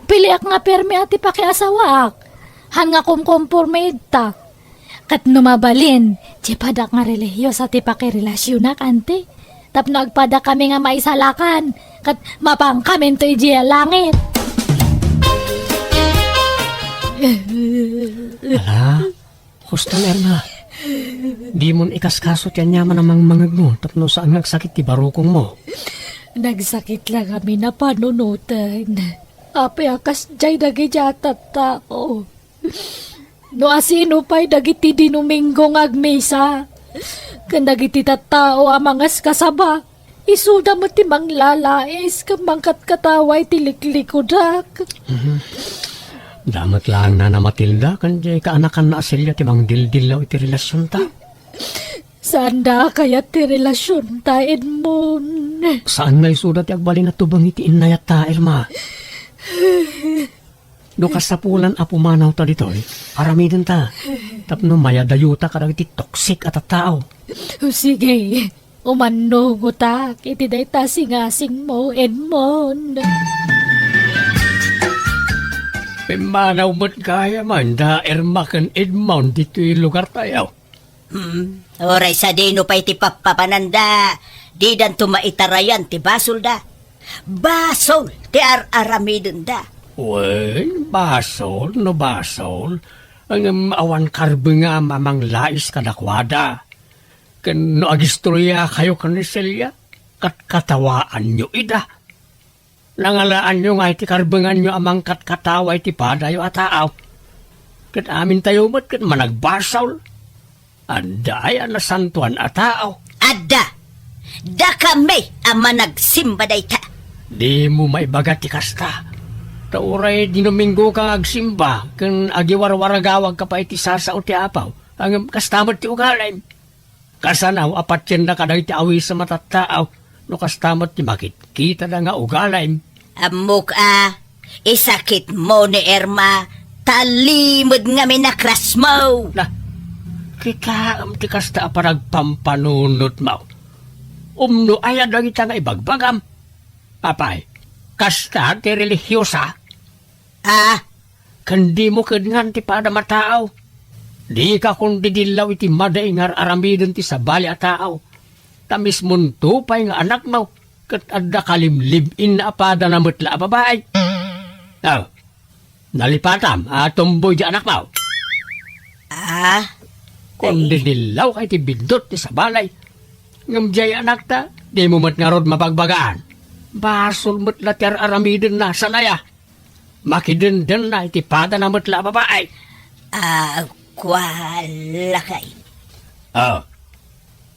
Piliak nga permi at ipakiasawaak. Han nga kumkomporme ta. Kat numabalin, di padak nga relihiyos at ipakirelasyonak, ante. Tapno agpada kami nga maisalakan. Kat mapang kami to iji langit. Ala, husto na Erma. Di mon ikaskasot yan yaman namang mangag mo, tapno saan nagsakit ti barukong mo. Nagsakit lang kami na panunutan. Ape akas jay dagijatat tao. No asino pa'y dagiti dinumingo ngagmesa. Kan dagiti tattao amangas kasaba. Isuda mo ti manglalais kamangkat kataway tiliklikod. Damat lang na Matilda, kanjay kaanakan na asilya ti mang dildilaw iti relasyon ta. Sanda kaya ti relasyon ta, Edmond? Saan nga isudat ti agbalin at tubang iti inayat ta, Irma? Do kasapulan apumanaw ta ditoy, aramidin ta. Tapno mayadayuta karag iti toksik at tao. Sige, umano mo ta, iti day ta singasing mo, Edmond. Pimanaw mo't kaya man da Irma kan Edmond dito'y lugar tayo. Oray sa dino pa iti papapananda. Di dan tumaitarayan ti basol da. Basol ti aramidon da. Wen, basol no basol. Ang awan karbe nga mamang lais kadakwada. Kan no agistorya kayo kaniselya, kat katawaan nyo ida. Nangalaan nyo nga iti karbengan nyo amang katkatawa iti padayo at taaw. Kat amin tayo mo't kat managbasol. Anday na santuan at tao. Adda, da kami ama nagsimba day ta. Di mo maibagat ti kasta. Tauray dinuminggo kang agsimba, kung agiwarwaragawag ka pa iti sasao ti apaw, ang kastamot ti ugalay. Kasanaw, apat yan na kadag ti awi sa matataaw, no kastamot ti makit, kita na nga ugalay. Amok isakit mo ni Irma, talimod nga minakras mo. Na, kita ti kasta aparag pampanunot mo. Umno ayad lang ita nga ibagbagam. Papay, kasta ti religyosa. Kandi mo kadngan ti pada mataaw. Di ka kundi dilaw iti madaingar aramidon ti sabali a tao. Tamis munto pa'y nga anak mo. Kat adda kalimlibin na apada na mutla a babae. Nalipatam, tumboy di anak mo. Kundi dilaw kay ti bindot ti sabalay. Ngamjay anak ta, di mo mat nga rod mapagbagaan. Basol mutla ti aramidon na sanaya. Makidenden na iti pada na mutla babae. Kwala kay.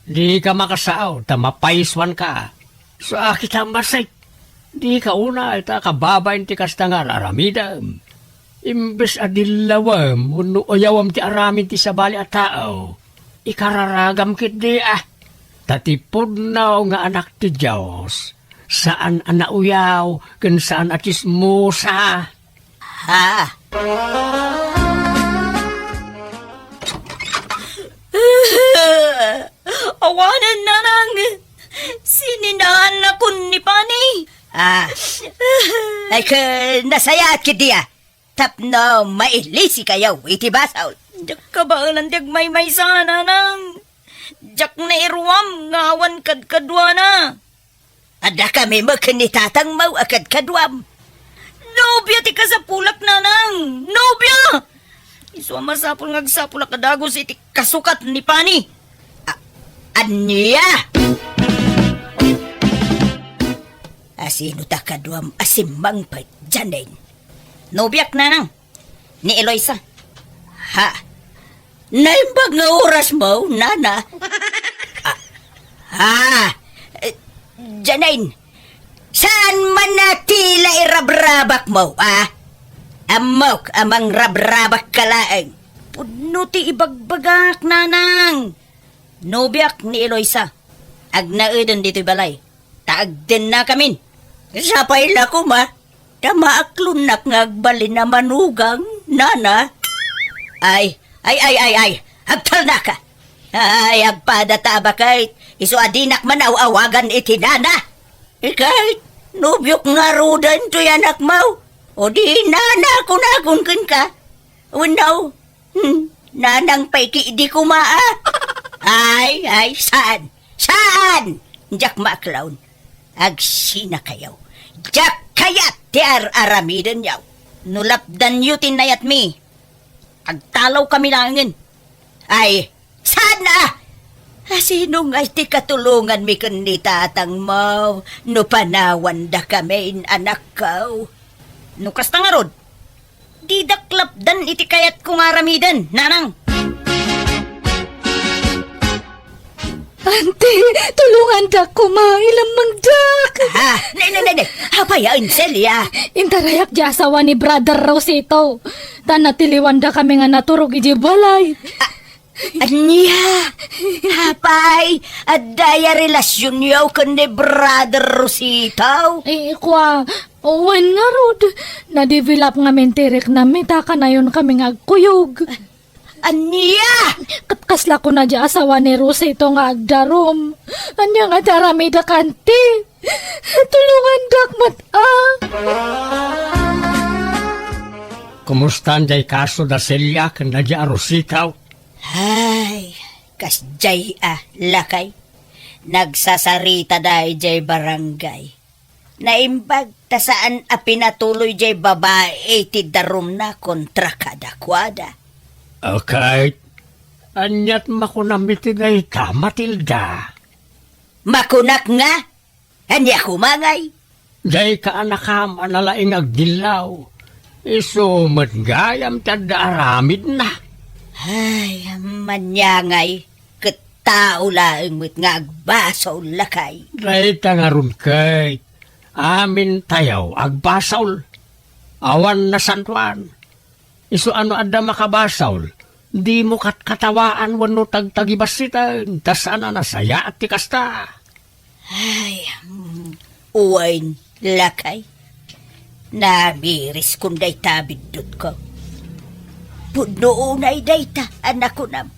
Di ka makasaaw, tamapaiswan ka. So kita masay. Di ka una, ita kababayin ti kastangar aramida. Imbes adilawam, uno oyawam ti aramin ti sabali at tao. Ikararagam kit di Tatipod na nga anak ti Diyos. Saan anauyaw, kan saan atismusa. Awanan na nang sininahan na kun ni Pani. Ay nasaya at kidiya. Tapno mailisi kayaw iti basaw. Jak ka ba landag may sana nang. Jak na iruam ngawan kadkadwa na. Ada kami makanitatang mau akad kadwam. Nobya ti kasapulak na nang. Nobya! Iswa masapul ngagsapul akadagos iti kasukat ni Pani. Anya? Asino ta kadwam asimbang pa dyanin. Nobyak na nang. Ni Eloisa. Naimbag nga oras mo, nana. Janain, saan man natila irabrabak mo, ah? Amok amang rabrabak kalaeng. Pudno ti ibagbagak, nanang. Nobiak ni Eloisa. Agnaedon dito'y balay. Taag din na kamin. Sapay la ko ma. Tamaaklon nga agbalin na manugang, nana. Ay. Agtal na ka. Ay, agpadata ba kahit iso adinak man awagan iti nana. Kahit nubyok nga rudan to yanak mau. O di nana ko nagunkin ka. Unaw, nanang paiki di kumaa. Ay, saan? Saan? Jak maklawn. Agsina kayaw. Jak kayat ti aramidan yaw. Nulapdan yu tinayat mi. Agtalaw kami langin. Ay, sana! Sino nga ti katulungan mi kun ni tatang mo? No panawan da kami anak ko. No kasta nga rod. Di daklapdan iti kayat kong aramidan, nanang. Ante, tulungan da ko ma, ilang mangdak. Ha? Ne. Hapayain, Celia. Intarayak di asawa ni Brother Rosito. Tanatiliwan da kami nga naturog iji balay. Anya? Hapay, adaya relasyon yaw kan ni Brother Rosito. Kwa, owen nga rod. Na-develop nga mentirek na mitaka na yun kami nga agkuyog. Anya? Katkasla ko na di asawa ni Rosito nga agdarom. Anya nga darami da kanti. Tulungan dakmat Kumusta anday kaso da Celia kan na di arusitaw? Ay, kasjay lakay. Nagsasarita dahi jay barangay. Naimbag ta saan pinatuloy jay babae ti darum na kontra kadakwada. Okay. Anyat makunamiti na ita, Matilda. Makunak nga? Anya kumangay? Jay ka anakam analaing agdilaw. Iso matgayam tada aramid na. Ay, manyangay. Katao laing mit nga agbasaw lakay. Jay tangarun kay. Amin tayaw agbasaw. Awan na santuan. Iso ano ada makabasaw. Di mo katawaan wano tagtagibasitan. Tas na saya at tikasta. Ay, uwain lakay. Namiris kung day tabidot ko. Puno unay dayta, anak ko nam.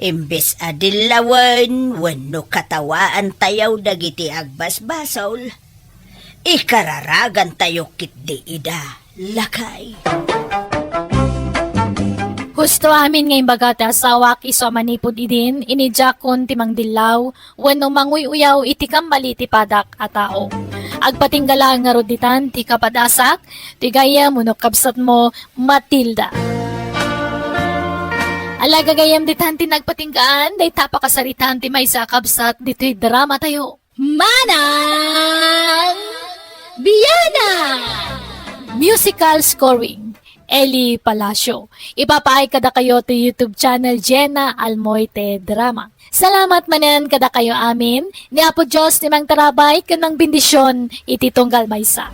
Imbes adilawan, wano katawaan tayaw dagiti agbasbasaw. Ikararagan tayo kit di ida, lakay. Husto amin ngayon bagate asawak iso manipod idin, inijakon timang dilaw, wano manguy-uyaw iti kambali ti padak a tao. Agpatinggalaan nga roditan, ti kapadasak, ti gaya munok kabsat mo, Matilda. Alaga gayam ditan ti nagpatinggaan, day tapakasaritan ti may sakabsat, dito'y drama tayo. Manang Biyana! Musical scoring. Eli Palacio. Ipapaay kada kayo to YouTube channel Jenna Almoite Drama. Salamat manen kada kayo amin. Ni Apo Diyos ni Mang Tarabay kanang bendisyon iti tunggal maysa.